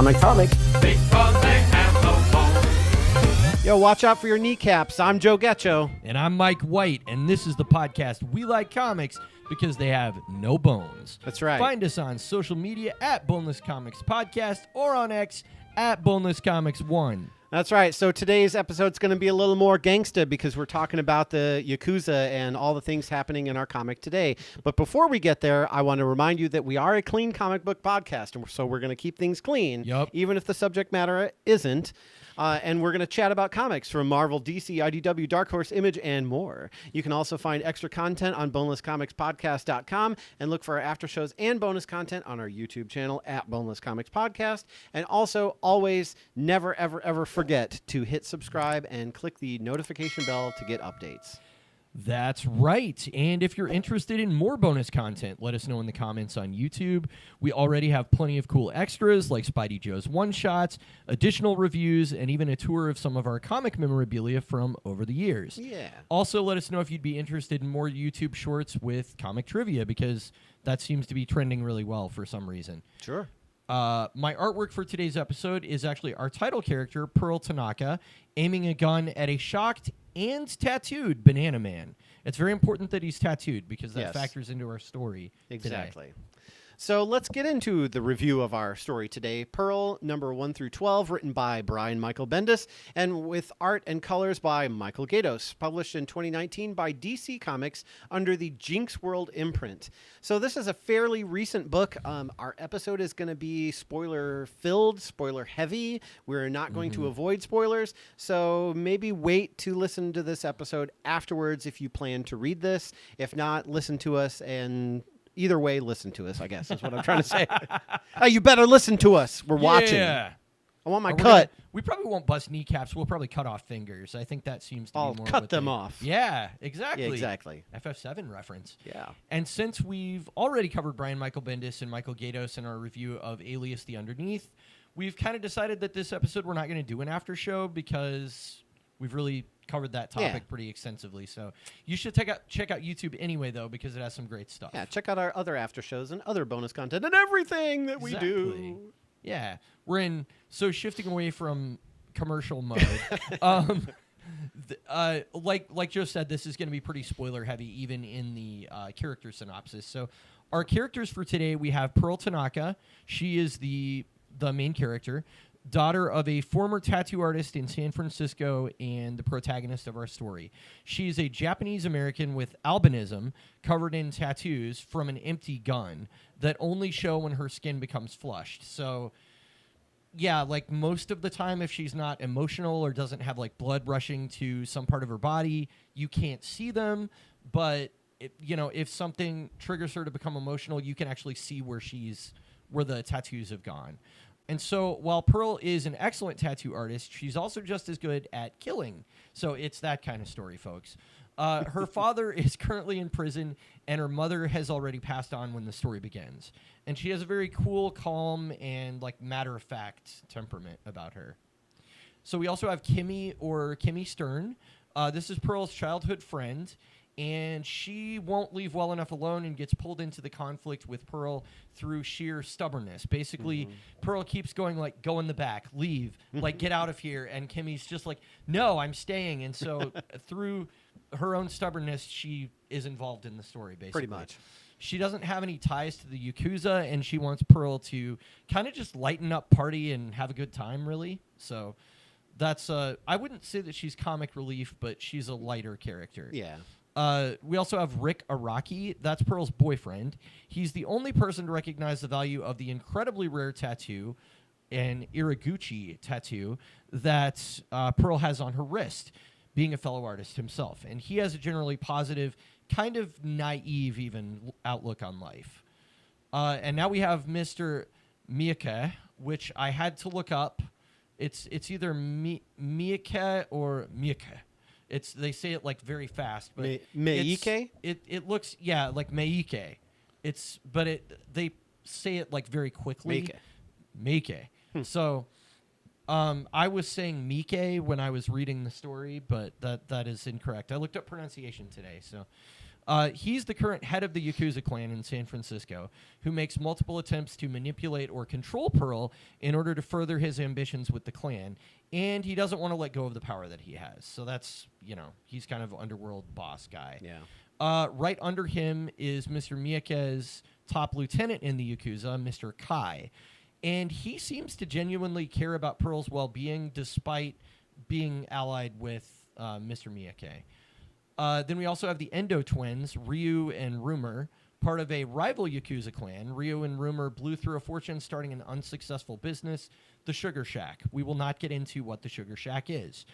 Comic. Because they have no bones. Yo, watch out for your kneecaps. I'm Joe Getcho. And I'm Mike White, and this is the podcast We Like Comics because they have no bones. That's right. Find us on social media at Boneless Comics Podcast or on X at Boneless Comics 1. That's right. So today's episode's going to be a little more gangsta because we're talking about the Yakuza and all the things happening in our comic today. But before we get there, I want to remind you that we are a clean comic book podcast, and so we're going to keep things clean, even if the subject matter isn't. And we're going to chat about comics from Marvel, DC, IDW, Dark Horse, Image, and more. You can also find extra content on bonelesscomicspodcast.com and look for our after shows and bonus content on our YouTube channel at Boneless Comics Podcast. And also, always, never, ever, ever forget to hit subscribe and click the notification bell to get updates. That's right. And if you're interested in more bonus content, let us know in the comments on YouTube. We already have plenty of cool extras like Spidey Joe's one-shots, additional reviews, and even a tour of some of our comic memorabilia from over the years. Yeah. Also, let us know if you'd be interested in more YouTube shorts with comic trivia because that seems to be trending really well for some reason. Sure. My artwork for today's episode is actually our title character, Pearl Tanaka, aiming a gun at a shocked and tattooed Banana Man. It's very important that he's tattooed because that factors into our story Exactly. today. So let's get into the review of our story today. Pearl, number 1 through 12, written by Brian Michael Bendis, and with art and colors by Michael Gaydos, published in 2019 by DC Comics under the Jinxworld imprint. So this is a fairly recent book. Our episode is going to be spoiler-filled, spoiler-heavy. We're not going to avoid spoilers, so maybe wait to listen to this episode afterwards if you plan to read this. If not, listen to us and... Either way, listen to us, I guess, is what I'm trying to say. You better listen to us. We're watching. I want my cut. We probably won't bust kneecaps. We'll probably cut off fingers. I think that seems to be more cut them off. Yeah, exactly. Yeah, exactly. FF7 reference. Yeah. And since we've already covered Brian Michael Bendis and Michael Gaydos in our review of Alias the Underneath, we've kind of decided that this episode we're not going to do an after show because we've really covered that topic pretty extensively. So you should check out YouTube anyway, though, because it has some great stuff. Yeah, check out our other after shows and other bonus content and everything that we do. Yeah. So shifting away from commercial mode, like Joe said, this is going to be pretty spoiler heavy, even in the character synopsis. So our characters for today, we have Pearl Tanaka. She is the main character, daughter of a former tattoo artist in San Francisco and the protagonist of our story. She is a Japanese American with albinism, covered in tattoos from an empty gun that only show when her skin becomes flushed. So, yeah, like most of the time, if she's not emotional or doesn't have like blood rushing to some part of her body, you can't see them. But if something triggers her to become emotional, you can actually see where the tattoos have gone. And so while Pearl is an excellent tattoo artist, she's also just as good at killing. So it's that kind of story, folks. Her father is currently in prison, and her mother has already passed on when the story begins. And she has a very cool, calm, and matter-of-fact temperament about her. So we also have Kimmy, or Kimmy Stern. This is Pearl's childhood friend. And she won't leave well enough alone and gets pulled into the conflict with Pearl through sheer stubbornness. Basically, Pearl keeps going go in the back, leave, get out of here. And Kimmy's just like, no, I'm staying. And so through her own stubbornness, she is involved in the story, basically. Pretty much. She doesn't have any ties to the Yakuza, and she wants Pearl to kind of just lighten up, party, and have a good time, really. So that's, I wouldn't say that she's comic relief, but she's a lighter character. Yeah. We also have Rick Araki. That's Pearl's boyfriend. He's the only person to recognize the value of the incredibly rare tattoo, an Iraguchi tattoo, that Pearl has on her wrist, being a fellow artist himself. And he has a generally positive, kind of naive even, outlook on life. And now we have Mr. Miyake, which I had to look up. It's either Miyake or Miyake. They say it very fast, but Meike? It looks like Meike. They say it very quickly. Meike. So I was saying Mike when I was reading the story, but that is incorrect. I looked up pronunciation today, so He's the current head of the Yakuza clan in San Francisco, who makes multiple attempts to manipulate or control Pearl in order to further his ambitions with the clan, and he doesn't want to let go of the power that he has. So that's, he's kind of underworld boss guy. Yeah. Right under him is Mr. Miyake's top lieutenant in the Yakuza, Mr. Kai, and he seems to genuinely care about Pearl's well-being despite being allied with Mr. Miyake. Then we also have the Endo twins, Ryu and Rumor, part of a rival Yakuza clan. Ryu and Rumor blew through a fortune starting an unsuccessful business, the Sugar Shack. We will not get into what the Sugar Shack is.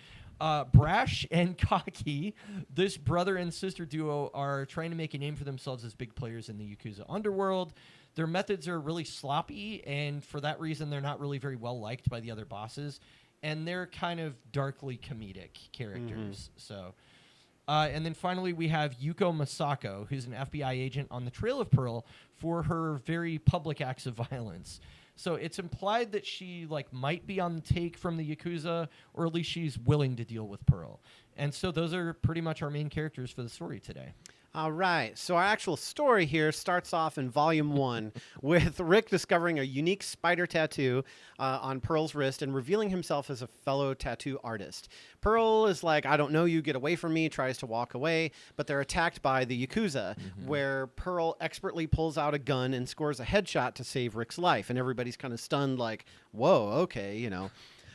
Brash and Cocky, this brother and sister duo, are trying to make a name for themselves as big players in the Yakuza underworld. Their methods are really sloppy, and for that reason, they're not really very well liked by the other bosses. And they're kind of darkly comedic characters. So, and then finally, we have Yuko Masako, who's an FBI agent on the trail of Pearl for her very public acts of violence. So it's implied that she might be on the take from the Yakuza, or at least she's willing to deal with Pearl. And so those are pretty much our main characters for the story today. All right. So our actual story here starts off in Volume 1 with Rick discovering a unique spider tattoo on Pearl's wrist and revealing himself as a fellow tattoo artist. Pearl is like, I don't know you, get away from me, tries to walk away, but they're attacked by the Yakuza, where Pearl expertly pulls out a gun and scores a headshot to save Rick's life. And everybody's kind of stunned like, whoa, okay,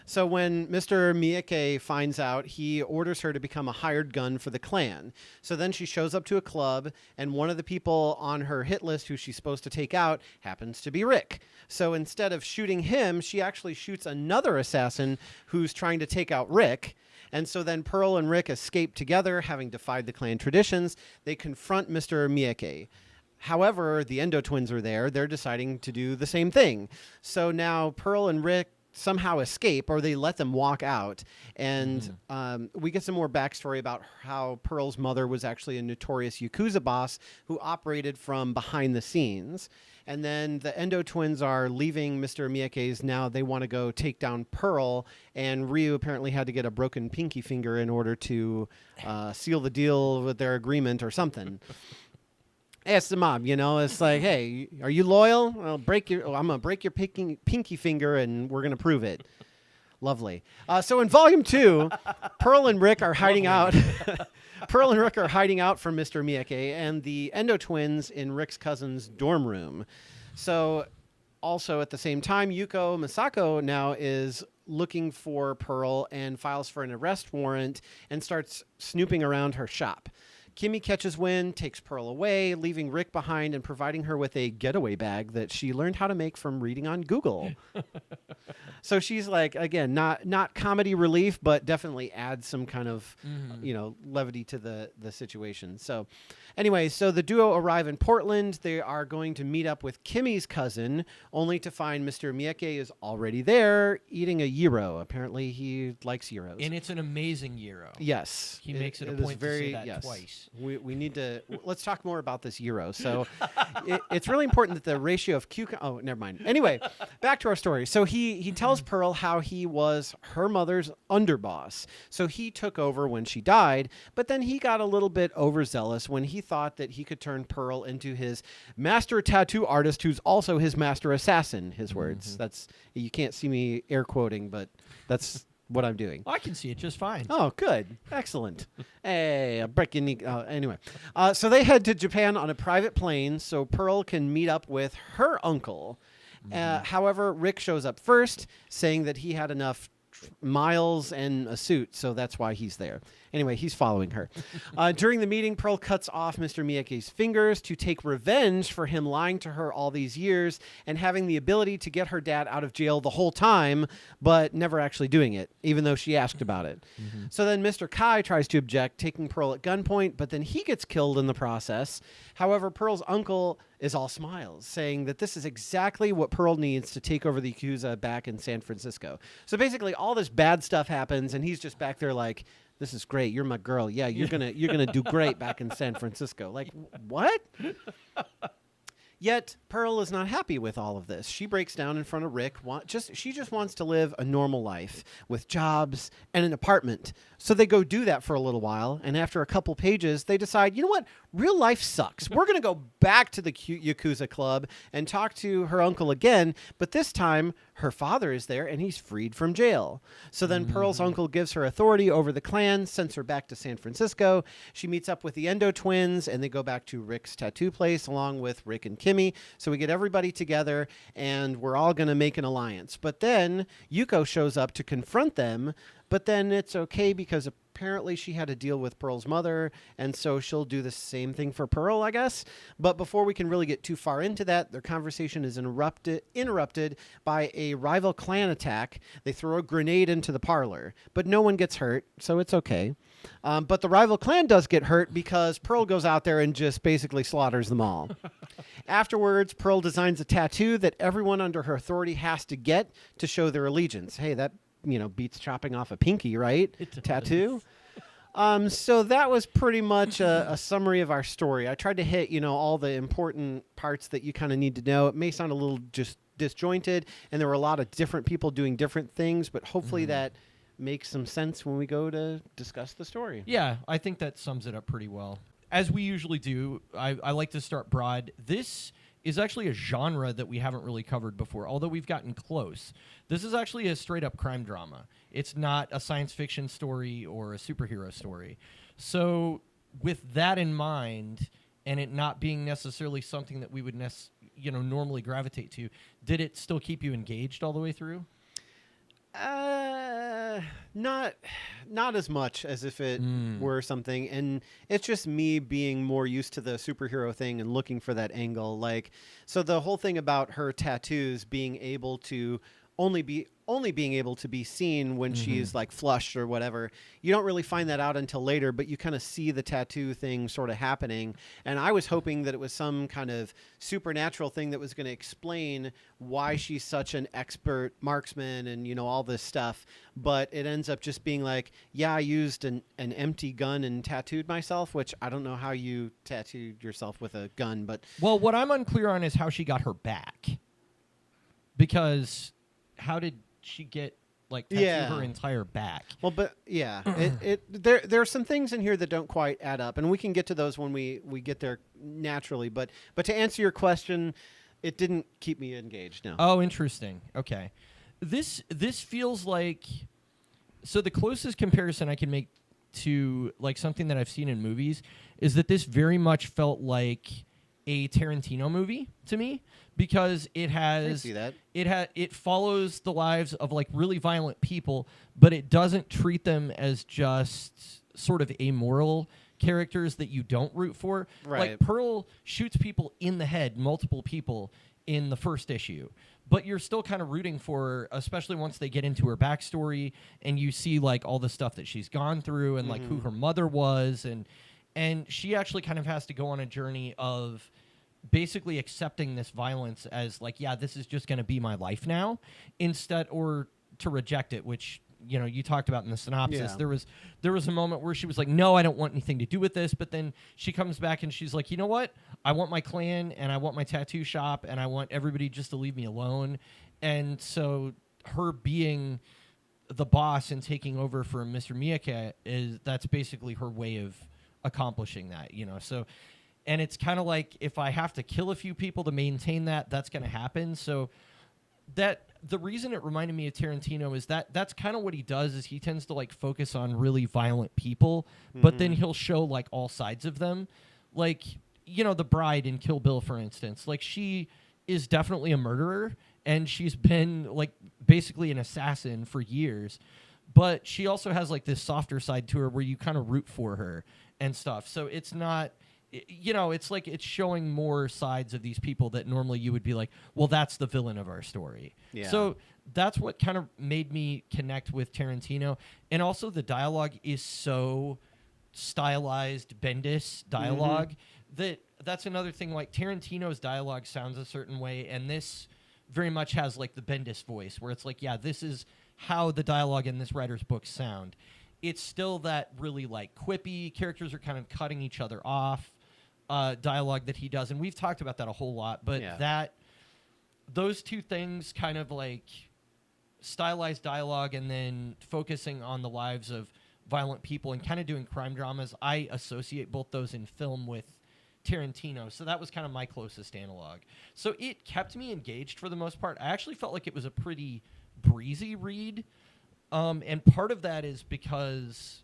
So when Mr. Miyake finds out, he orders her to become a hired gun for the clan. So then she shows up to a club, and one of the people on her hit list who she's supposed to take out happens to be Rick. So instead of shooting him, she actually shoots another assassin who's trying to take out Rick. And so then Pearl and Rick escape together, having defied the clan traditions. They confront Mr. Miyake. However, the Endo twins are there. They're deciding to do the same thing. So now Pearl and Rick somehow escape, or they let them walk out. And we get some more backstory about how Pearl's mother was actually a notorious Yakuza boss who operated from behind the scenes. And then the Endo twins are leaving Mr. Miyake's. Now they want to go take down Pearl, and Ryu apparently had to get a broken pinky finger in order to seal the deal with their agreement or something. Ask the mob, it's like, hey, are you loyal? I'm going to break your pinky finger, and we're going to prove it. Lovely. So in Volume 2, Pearl and Rick are hiding out. Pearl and Rick are hiding out from Mr. Miyake and the Endo twins in Rick's cousin's dorm room. So also at the same time, Yuko Masako now is looking for Pearl and files for an arrest warrant and starts snooping around her shop. Kimmy catches wind, takes Pearl away, leaving Rick behind and providing her with a getaway bag that she learned how to make from reading on Google. So she's like, again, not comedy relief, but definitely adds some kind of, levity to the situation. So anyway, so the duo arrive in Portland. They are going to meet up with Kimmy's cousin, only to find Mr. Miyake is already there eating a gyro. Apparently he likes gyros. And it's an amazing gyro. Yes. He makes it a point to say that twice. We need to let's talk more about this gyro. So it's really important that the ratio of oh, never mind. Anyway, back to our story. So he tells Pearl how he was her mother's underboss. So he took over when she died, but then he got a little bit overzealous when he thought that he could turn Pearl into his master tattoo artist, who's also his master assassin. His words. That's, you can't see me air quoting, but that's what I'm doing. I can see it just fine. Oh, good. Excellent. Hey, a brick in the... anyway. So they head to Japan on a private plane so Pearl can meet up with her uncle. However, Rick shows up first, saying that he had enough miles and a suit, so that's why he's there. Anyway, he's following her. During the meeting, Pearl cuts off Mr. Miyake's fingers to take revenge for him lying to her all these years and having the ability to get her dad out of jail the whole time, but never actually doing it, even though she asked about it. So then Mr. Kai tries to object, taking Pearl at gunpoint, but then he gets killed in the process. However, Pearl's uncle is all smiles, saying that this is exactly what Pearl needs to take over the Yakuza back in San Francisco. So basically, all this bad stuff happens, and he's just back there like, this is great. You're my girl. Yeah, you're gonna do great back in San Francisco. Like, what? Yet Pearl is not happy with all of this. She breaks down in front of Rick. She just wants to live a normal life with jobs and an apartment. So they go do that for a little while, and after a couple pages, they decide, you know what? real life sucks. We're going to go back to the Yakuza club and talk to her uncle again, but this time her father is there and he's freed from jail. So then Pearl's uncle gives her authority over the clan, sends her back to San Francisco. She meets up with the Endo twins and they go back to Rick's tattoo place along with Rick and Kimmy. So we get everybody together and we're all going to make an alliance. But then Yuko shows up to confront them, but then it's okay because apparently she had to deal with Pearl's mother, and so she'll do the same thing for Pearl, I guess. But before we can really get too far into that, their conversation is interrupted by a rival clan attack. They throw a grenade into the parlor, but no one gets hurt, so it's okay. But the rival clan does get hurt because Pearl goes out there and just basically slaughters them all. Afterwards, Pearl designs a tattoo that everyone under her authority has to get to show their allegiance. Hey, that beats chopping off a pinky, right? Tattoo. So that was pretty much a summary of our story. I tried to hit, all the important parts that you kind of need to know. It may sound a little just disjointed, and there were a lot of different people doing different things, but hopefully that makes some sense when we go to discuss the story. Yeah, I think that sums it up pretty well. As we usually do, I like to start broad. This is actually a genre that we haven't really covered before, although we've gotten close. This is actually a straight-up crime drama. It's not a science fiction story or a superhero story. So with that in mind, and it not being necessarily something that we would normally gravitate to, did it still keep you engaged all the way through? Not as much as if it were something, and it's just me being more used to the superhero thing and looking for that angle. So the whole thing about her tattoos being able to only being able to be seen when she's flushed or whatever. You don't really find that out until later, but you kind of see the tattoo thing sort of happening. And I was hoping that it was some kind of supernatural thing that was going to explain why she's such an expert marksman and, all this stuff. But it ends up just being I used an empty gun and tattooed myself, which I don't know how you tattooed yourself with a gun, but... Well, what I'm unclear on is how she got her back. Because how did she get tattoo her entire back? Well, but there are some things in here that don't quite add up, and we can get to those when we get there naturally. But to answer your question, it didn't keep me engaged. No. Oh, interesting. Okay, this feels like, so the closest comparison I can make to something that I've seen in movies is that this very much felt like a Tarantino movie to me, because it has, I see that. It follows the lives of really violent people, but it doesn't treat them as just sort of amoral characters that you don't root for. Right. Pearl shoots people in the head, multiple people in the first issue, but you're still kind of rooting for her, especially once they get into her backstory and you see all the stuff that she's gone through and who her mother was, and she actually kind of has to go on a journey of basically accepting this violence as this is just going to be my life now, instead, or to reject it, which you talked about in the synopsis. Yeah. There was a moment where she was like, no, I don't want anything to do with this, but then she comes back and she's like, you know what, I want my clan and I want my tattoo shop and I want everybody just to leave me alone. And so her being the boss and taking over for Mr. Miyake that's basically her way of accomplishing that, so, and it's kind of if I have to kill a few people to maintain that, that's going to happen. So that the reason it reminded me of Tarantino is that's kind of what he does, is he tends to focus on really violent people, but then he'll show all sides of them. The bride in Kill Bill, for instance, she is definitely a murderer and she's been basically an assassin for years, but she also has this softer side to her where you kind of root for her and stuff. So it's not, it's it's showing more sides of these people that normally you would be well, that's the villain of our story. Yeah. So that's what kind of made me connect with Tarantino. And also the dialogue is so stylized Bendis dialogue that's another thing. Tarantino's dialogue sounds a certain way, and this very much has the Bendis voice where it's this is how the dialogue in this writer's book sound. It's still that really quippy, characters are kind of cutting each other off dialogue that he does, and we've talked about that a whole lot, but those two things, kind of stylized dialogue and then focusing on the lives of violent people and kind of doing crime dramas, I associate both those in film with Tarantino, so that was kind of my closest analog. So it kept me engaged for the most part. I actually felt like it was a pretty breezy read, and part of that is because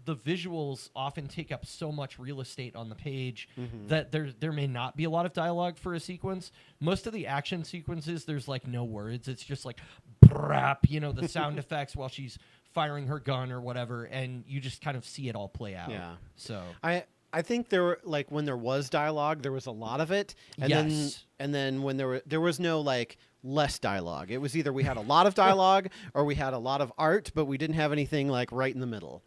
the visuals often take up so much real estate on the page that there may not be a lot of dialogue for a sequence. Most of the action sequences, there's like no words. It's just like brap, the sound effects while she's firing her gun or whatever, and you just kind of see it all play out. Yeah. So I think there were like when there was dialogue, there was a lot of it, and then when there was no like less dialogue. It was either we had a lot of dialogue or we had a lot of art, but we didn't have anything like right in the middle.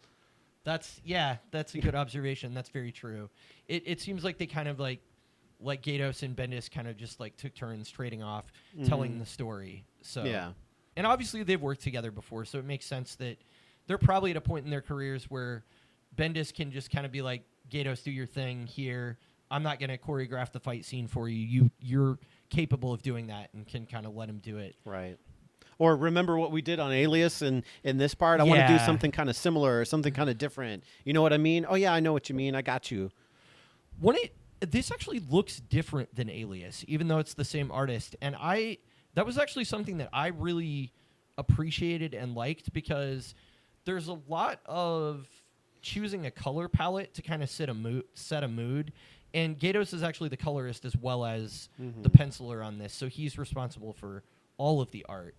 That's a good observation. That's very true. It seems like they kind of like Gaydos and Bendis kind of just like took turns trading off telling the story. So yeah. And obviously they've worked together before, so it makes sense that they're probably at a point in their careers where Bendis can just kind of be like, Gaydos, do your thing here. I'm not going to choreograph the fight scene for you. You're capable of doing that and can kind of let him do it. Right. Or remember what we did on Alias in this part? I want to do something kind of similar or something kind of different. You know what I mean? Oh, yeah, I know what you mean. I got you. This actually looks different than Alias, even though it's the same artist. And that was actually something that I really appreciated and liked, because there's a lot of choosing a color palette to kind of set a mood. And Gaydos is actually the colorist as well as the penciler on this, so he's responsible for all of the art.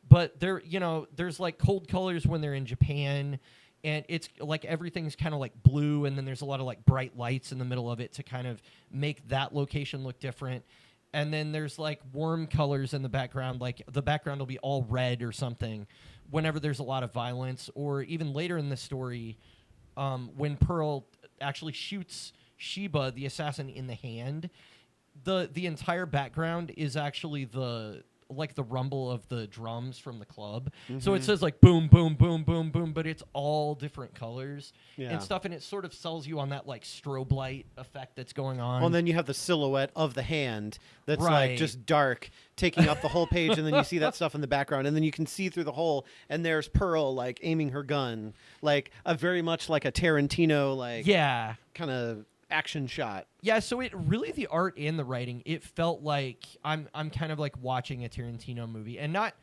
But there's like cold colors when they're in Japan, and it's like everything's kind of like blue, and then there's a lot of like bright lights in the middle of it to kind of make that location look different. And then there's like warm colors in the background, like the background will be all red or something whenever there's a lot of violence. Or even later in the story, when Pearl actually shoots Sheba, the assassin, in the hand, the entire background is actually the rumble of the drums from the club. So it says like boom, boom, boom, boom, boom, but it's all different colors and stuff, and it sort of sells you on that like strobe light effect that's going on. Well, and then you have the silhouette of the hand that's like just dark, taking up the whole page, and then you see that stuff in the background, and then you can see through the hole, and there's Pearl like aiming her gun, like a very much like a Tarantino kind of action shot. Yeah, so it really, the art and the writing, it felt like I'm kind of like watching a Tarantino movie, and not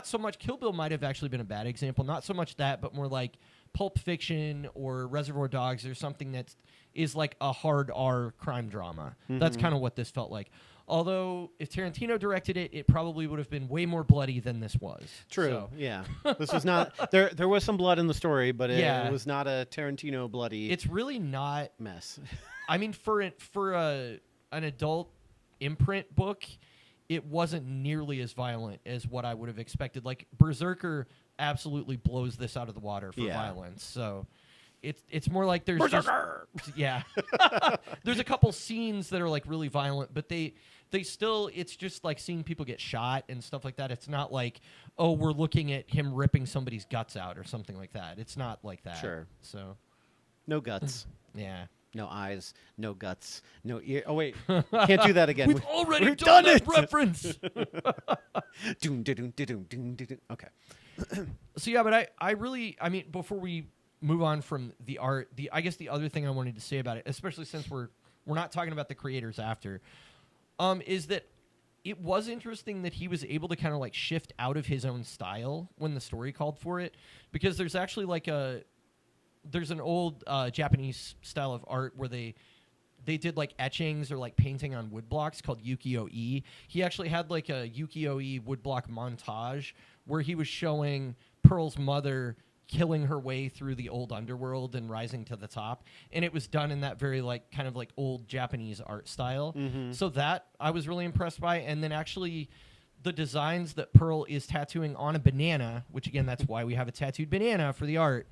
so much Kill Bill might have actually been a bad example, not so much that, but more like Pulp Fiction or Reservoir Dogs or something that is like a hard R crime drama. That's kind of what this felt like. Although if Tarantino directed it, it probably would have been way more bloody than this was. True. So. Yeah. This was not there was some blood in the story, but it was not a Tarantino bloody. It's really not mess. I mean, for an adult imprint book, it wasn't nearly as violent as what I would have expected. Like Berserker absolutely blows this out of the water for violence. So it's more like there's Berserker! There's a couple scenes that are like really violent, but they still, it's just like seeing people get shot and stuff like that. It's not like, oh, we're looking at him ripping somebody's guts out or something like that. It's not like that. Sure. So no guts. Yeah. No eyes, no guts, no ear. Oh wait, can't do that again. We've already done that reference. Okay. So yeah, but I mean, before we move on from the art, I guess the other thing I wanted to say about it, especially since we're not talking about the creators after, is that it was interesting that he was able to kind of like shift out of his own style when the story called for it, because there's actually like there's an old Japanese style of art where they did like etchings or like painting on wood blocks called ukiyo-e. He actually had like a ukiyo-e woodblock montage where he was showing Pearl's mother killing her way through the old underworld and rising to the top, and it was done in that very like kind of like old Japanese art style. So that I was really impressed by. And then actually the designs that Pearl is tattooing on a banana, which again, that's why we have a tattooed banana for the art,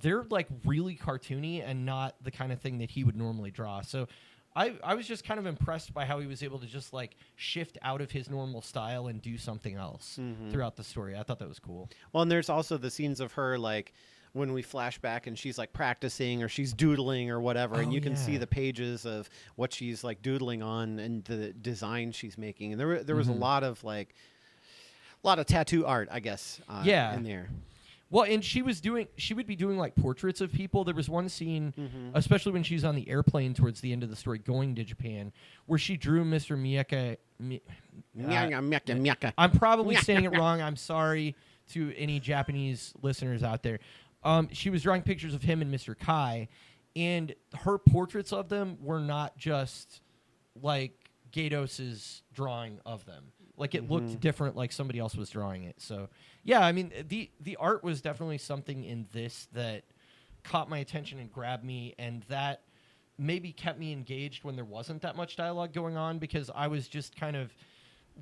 they're like really cartoony and not the kind of thing that he would normally draw. So I was just kind of impressed by how he was able to just like shift out of his normal style and do something else throughout the story. I thought that was cool. Well, and there's also the scenes of her like when we flash back and she's like practicing or she's doodling or whatever, and you can see the pages of what she's like doodling on and the design she's making. And there was a lot of tattoo art, I guess, in there. Well, and she would be doing like portraits of people. There was one scene, especially when she's on the airplane towards the end of the story going to Japan, where she drew Mr. Miyake. Miyaka. I'm probably saying it wrong. I'm sorry to any Japanese listeners out there. She was drawing pictures of him and Mr. Kai, and her portraits of them were not just like Gaydos's drawing of them. Like it looked different, like somebody else was drawing it. So, yeah, I mean, the art was definitely something in this that caught my attention and grabbed me, and that maybe kept me engaged when there wasn't that much dialogue going on, because I was just kind of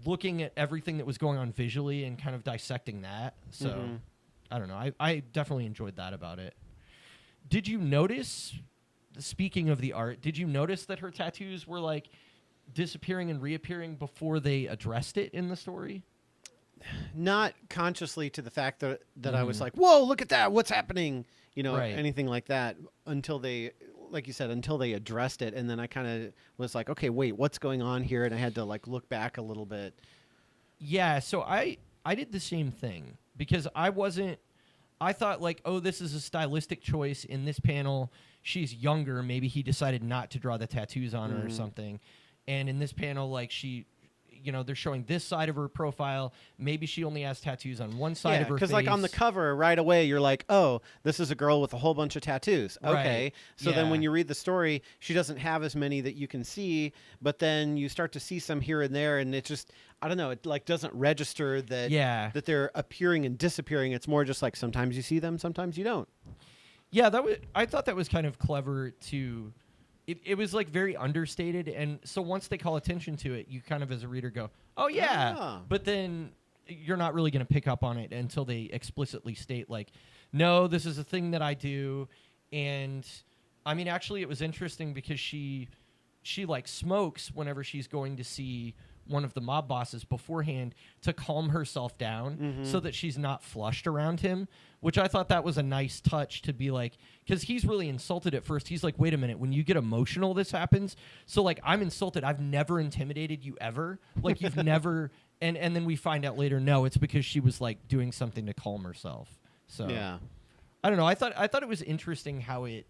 looking at everything that was going on visually and kind of dissecting that. So, I don't know. I definitely enjoyed that about it. Did you notice, speaking of the art, did you notice that her tattoos were like disappearing and reappearing before they addressed it in the story? Not consciously, to the fact that I was like, whoa, look at that, what's happening, anything like that, until they, like you said, until they addressed it. And then I kind of was like, okay, wait, what's going on here? And I had to like look back a little bit. Yeah, so I did the same thing, because I thought like, oh, this is a stylistic choice in this panel. She's younger. Maybe he decided not to draw the tattoos on her or something. And in this panel, like they're showing this side of her profile. Maybe she only has tattoos on one side of her face. Because like on the cover right away, you're like, oh, this is a girl with a whole bunch of tattoos. Okay. Right. So then when you read the story, she doesn't have as many that you can see, but then you start to see some here and there, and it just, I don't know, it like doesn't register that that they're appearing and disappearing. It's more just like sometimes you see them, sometimes you don't. Yeah, I thought that was kind of clever to... It was like very understated, and so once they call attention to it, you kind of as a reader go, oh yeah, but then you're not really going to pick up on it until they explicitly state like, no, this is a thing that I do. And I mean, actually it was interesting because she like smokes whenever she's going to see one of the mob bosses beforehand to calm herself down so that she's not flushed around him, which I thought that was a nice touch to be like, because he's really insulted at first. He's like, wait a minute, when you get emotional, this happens. So like, I'm insulted. I've never intimidated you ever. Like you've never, and then we find out later, no, it's because she was like doing something to calm herself. So yeah, I don't know. I thought it was interesting how it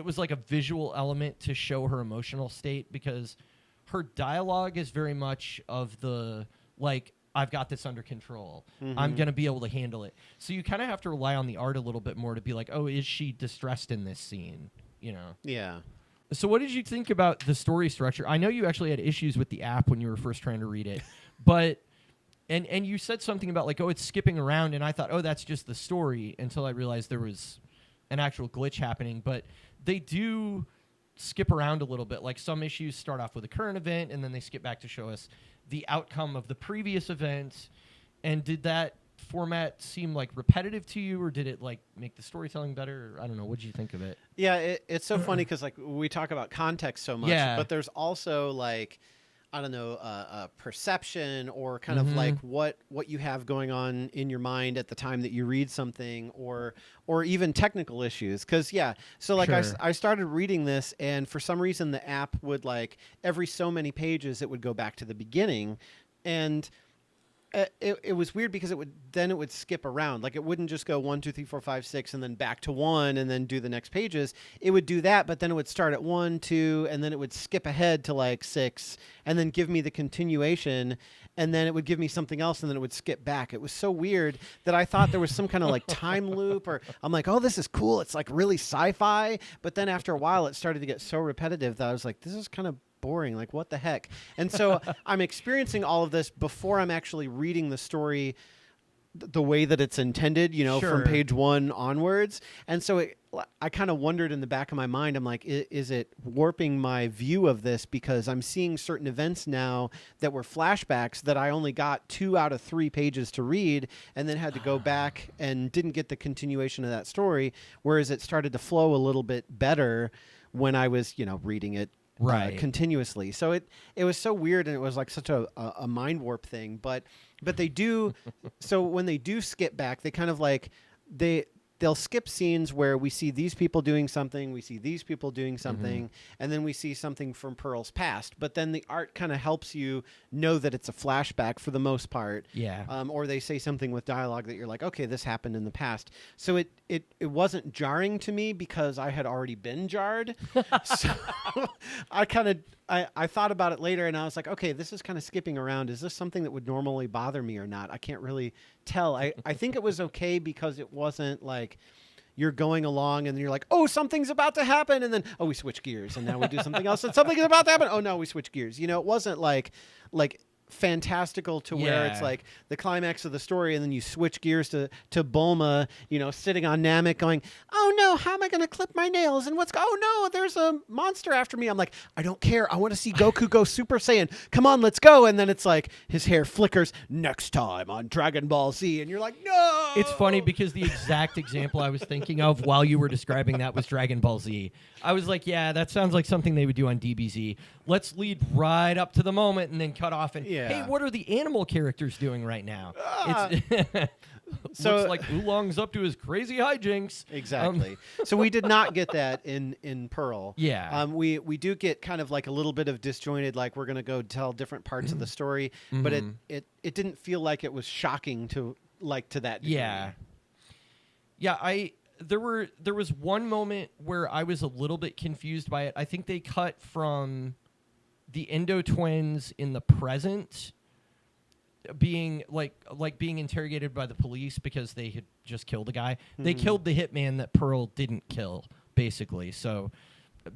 was like a visual element to show her emotional state, because her dialogue is very much of the, like, I've got this under control. I'm going to be able to handle it. So you kind of have to rely on the art a little bit more to be like, oh, is she distressed in this scene? Yeah. So what did you think about the story structure? I know you actually had issues with the app when you were first trying to read it, but, and you said something about like, oh, it's skipping around. And I thought, oh, that's just the story, until I realized there was an actual glitch happening. But they do skip around a little bit. Like some issues start off with a current event and then they skip back to show us the outcome of the previous event. And did that format seem like repetitive to you, or did it like make the storytelling better? I don't know. What did you think of it? Yeah, it's so funny because like we talk about context so much, but there's also like, I don't know, perception or kind of like what you have going on in your mind at the time that you read something, or even technical issues. Because so like I started reading this, and for some reason the app would like every so many pages it would go back to the beginning, and it was weird because it would skip around. Like it wouldn't just go 1, 2, 3, 4, 5, 6 and then back to 1 and then do the next pages. It would do that, but then it would start at 1, 2, and then it would skip ahead to like 6 and then give me the continuation, and then it would give me something else, and then it would skip back. It was so weird that I thought there was some kind of like time loop, or I'm like, oh, this is cool. It's like really sci-fi. But then after a while it started to get so repetitive that I was like, this is kind of boring. Like, what the heck? And so I'm experiencing all of this before I'm actually reading the story the way that it's intended, from page 1 onwards. And so I kind of wondered in the back of my mind, I'm like, is it warping my view of this because I'm seeing certain events now that were flashbacks that I only got 2 out of 3 pages to read, and then had to go back and didn't get the continuation of that story, whereas it started to flow a little bit better when I was, reading it continuously. So it was so weird, and it was like such a mind warp thing. But they do so when they do skip back, they kind of like they they'll skip scenes where we see these people doing something, we see these people doing something, and then we see something from Pearl's past. But then the art kind of helps you know that it's a flashback for the most part. Yeah. Or they say something with dialogue that you're like, okay, this happened in the past. So it wasn't jarring to me because I had already been jarred. So I thought about it later and I was like, okay, this is kind of skipping around. Is this something that would normally bother me or not? I can't really tell. I think it was okay because it wasn't like you're going along and then you're like, oh, something's about to happen. And then, oh, we switch gears and now we do something else. And something is about to happen. Oh, no, we switch gears. You know, it wasn't like fantastical to where it's like the climax of the story and then you switch gears to Bulma, you know, sitting on Namek going, oh no, how am I going to clip my nails? And oh no, there's a monster after me. I'm like, I don't care. I want to see Goku go Super Saiyan. Come on, let's go. And then it's like his hair flickers next time on Dragon Ball Z. And you're like, no. It's funny because the exact example I was thinking of while you were describing that was Dragon Ball Z. I was like, yeah, that sounds like something they would do on DBZ. Let's lead right up to the moment and then cut off and hey, what are the animal characters doing right now? So looks like Oolong's up to his crazy hijinks. Exactly. So we did not get that in Pearl. Yeah. We do get kind of like a little bit of disjointed, like we're gonna go tell different parts of the story, but it didn't feel like it was shocking to that degree. Yeah. Yeah, there was one moment where I was a little bit confused by it. I think they cut from the Endo twins in the present being being interrogated by the police because they had just killed a guy. They killed the hitman that Pearl didn't kill, basically. So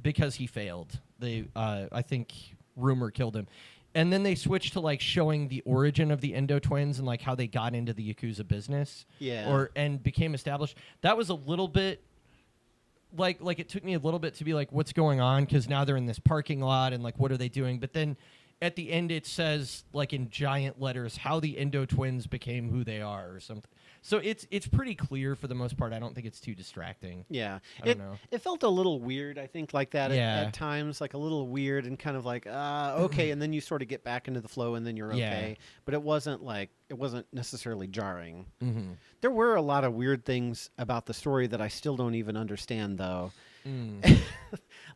because he failed, they I think rumor killed him. And then they switched to like showing the origin of the Endo twins and like how they got into the Yakuza business. Yeah. And became established. That was a little bit like it took me a little bit to be like, what's going on? Because now they're in this parking lot and like, what are they doing? But then at the end it says like in giant letters how the Endo twins became who they are or something. So it's pretty clear for the most part. I don't think it's too distracting. Yeah. I don't know. It felt a little weird, I think, like that at times, like a little weird and kind of like, okay, and then you sort of get back into the flow and then you're okay. Yeah. But it wasn't necessarily jarring. Mm-hmm. There were a lot of weird things about the story that I still don't even understand, though.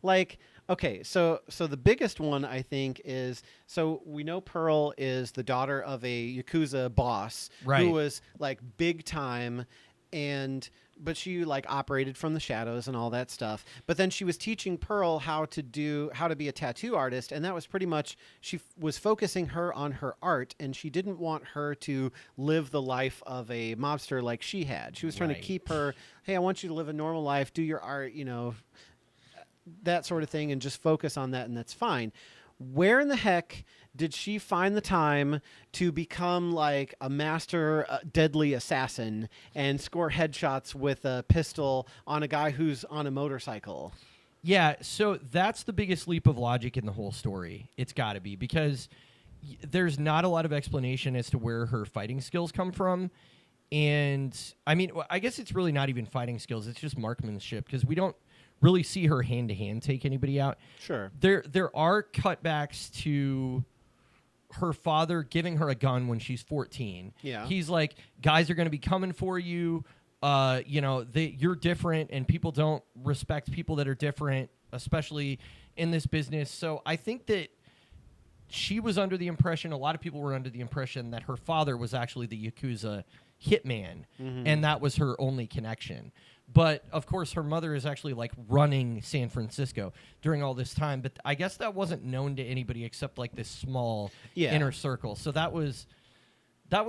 Like, okay, so the biggest one, I think, is, so we know Pearl is the daughter of a Yakuza boss who was like big time, but she like operated from the shadows and all that stuff. But then she was teaching Pearl how to be a tattoo artist, and that was pretty much, she was focusing her on her art, and she didn't want her to live the life of a mobster like she had. She was trying to keep her, hey, I want you to live a normal life, do your art, you know, that sort of thing, and just focus on that, and that's fine. Where in the heck did she find the time to become like a master deadly assassin and score headshots with a pistol on a guy who's on a motorcycle? Yeah, so that's the biggest leap of logic in the whole story. It's got to be, because there's not a lot of explanation as to where her fighting skills come from. And I mean, I guess it's really not even fighting skills. It's just marksmanship, because we don't really see her hand-to-hand take anybody out. Sure. There are cutbacks to her father giving her a gun when she's 14. Yeah. He's like, guys are going to be coming for you. You know, you're different, and people don't respect people that are different, especially in this business. So I think that she was under the impression, a lot of people were under the impression that her father was actually the Yakuza hitman, and that was her only connection. But, of course, her mother is actually, like, running San Francisco during all this time. But I guess that wasn't known to anybody except, like, this small inner circle. So that was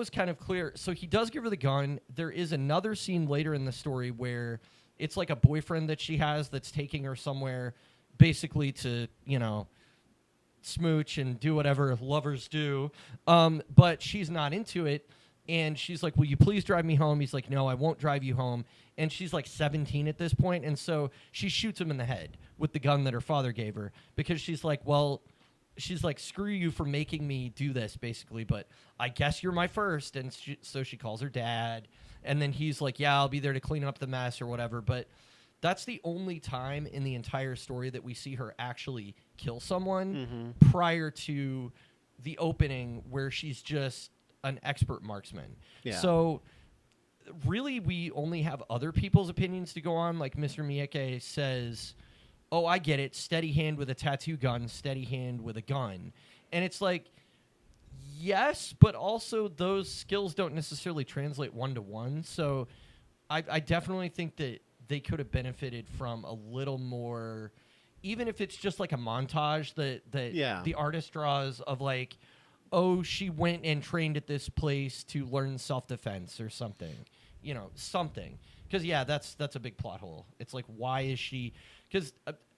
kind of clear. So he does give her the gun. There is another scene later in the story where it's, like, a boyfriend that she has that's taking her somewhere basically to, you know, smooch and do whatever lovers do. But she's not into it. And she's like, will you please drive me home? He's like, no, I won't drive you home. And she's like 17 at this point. And so she shoots him in the head with the gun that her father gave her, because she's like, well, she's like, screw you for making me do this, basically. But I guess you're my first. And so she calls her dad. And then he's like, yeah, I'll be there to clean up the mess or whatever. But that's the only time in the entire story that we see her actually kill someone prior to the opening, where she's just an expert marksman. Yeah. So really we only have other people's opinions to go on. Like Mr. Miyake says, oh, I get it. Steady hand with a tattoo gun, steady hand with a gun. And it's like, yes, but also those skills don't necessarily translate one-to-one. So I definitely think that they could have benefited from a little more, even if it's just like a montage that the artist draws of like, oh, she went and trained at this place to learn self-defense or something. You know, something. Because, yeah, that's a big plot hole. It's like, why is she... Because,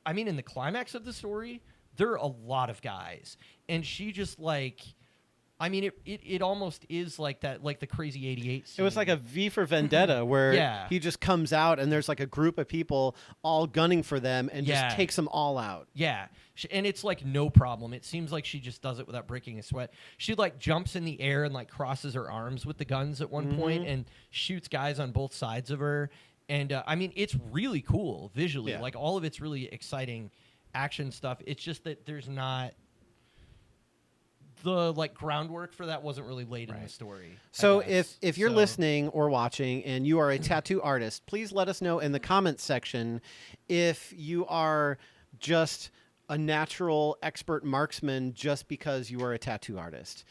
I mean, in the climax of the story, there are a lot of guys. And she just, like... I mean, it almost is like that, like the Crazy 88 scene. It was like a V for Vendetta where he just comes out and there's like a group of people all gunning for them and just takes them all out. Yeah. And it's like no problem. It seems like she just does it without breaking a sweat. She like jumps in the air and like crosses her arms with the guns at one point and shoots guys on both sides of her. And I mean, it's really cool visually. Yeah. Like all of it's really exciting action stuff. It's just that there's not... the like groundwork for that wasn't really laid in the story. So if you're listening or watching and you are a tattoo artist, please let us know in the comments section if you are just a natural expert marksman just because you are a tattoo artist.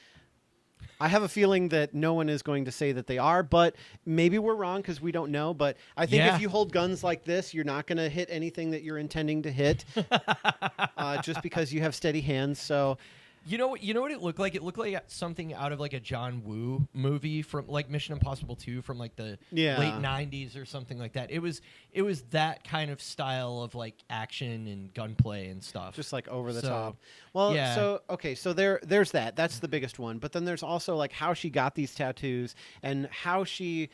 I have a feeling that no one is going to say that they are, but maybe we're wrong because we don't know. But I think if you hold guns like this, you're not going to hit anything that you're intending to hit just because you have steady hands. So... You know what it looked like? It looked like something out of like a John Woo movie from like Mission Impossible 2 from like the late 90s or something like that. It was that kind of style of like action and gunplay and stuff. Just like over the top. Well, so there's that. That's the biggest one. But then there's also like how she got these tattoos and how she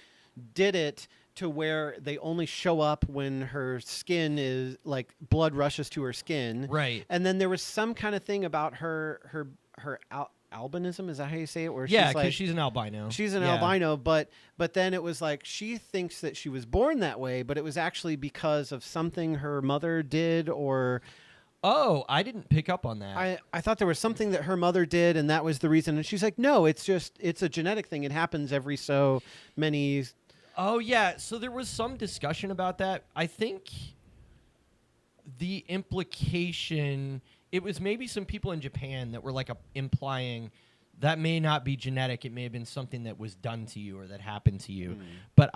did it to where they only show up when her skin is like blood rushes to her skin. Right. And then there was some kind of thing about her albinism. Is that how you say it? Where because she's an albino. She's an albino, but then it was like she thinks that she was born that way, but it was actually because of something her mother did or... Oh, I didn't pick up on that. I thought there was something that her mother did, and that was the reason. And she's like, no, it's a genetic thing. It happens every so many... Oh, yeah. So there was some discussion about that. I think the implication, it was maybe some people in Japan that were like implying that may not be genetic. It may have been something that was done to you or that happened to you. But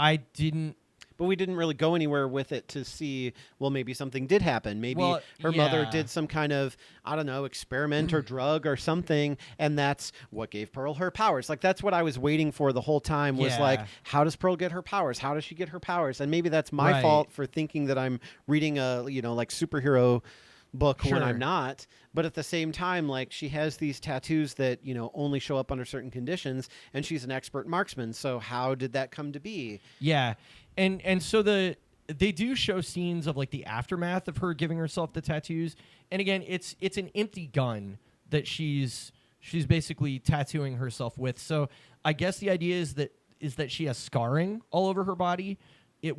But we didn't really go anywhere with it to see, well, maybe something did happen. Maybe her mother did some kind of, I don't know, experiment or drug or something, and that's what gave Pearl her powers. Like, that's what I was waiting for the whole time was like, how does Pearl get her powers? How does she get her powers? And maybe that's my fault for thinking that I'm reading a, like superhero book when I'm not. But at the same time, like, she has these tattoos that, only show up under certain conditions, and she's an expert marksman. So how did that come to be? Yeah. And so they do show scenes of like the aftermath of her giving herself the tattoos. And again, it's an empty gun that she's basically tattooing herself with. So I guess the idea is that she has scarring all over her body,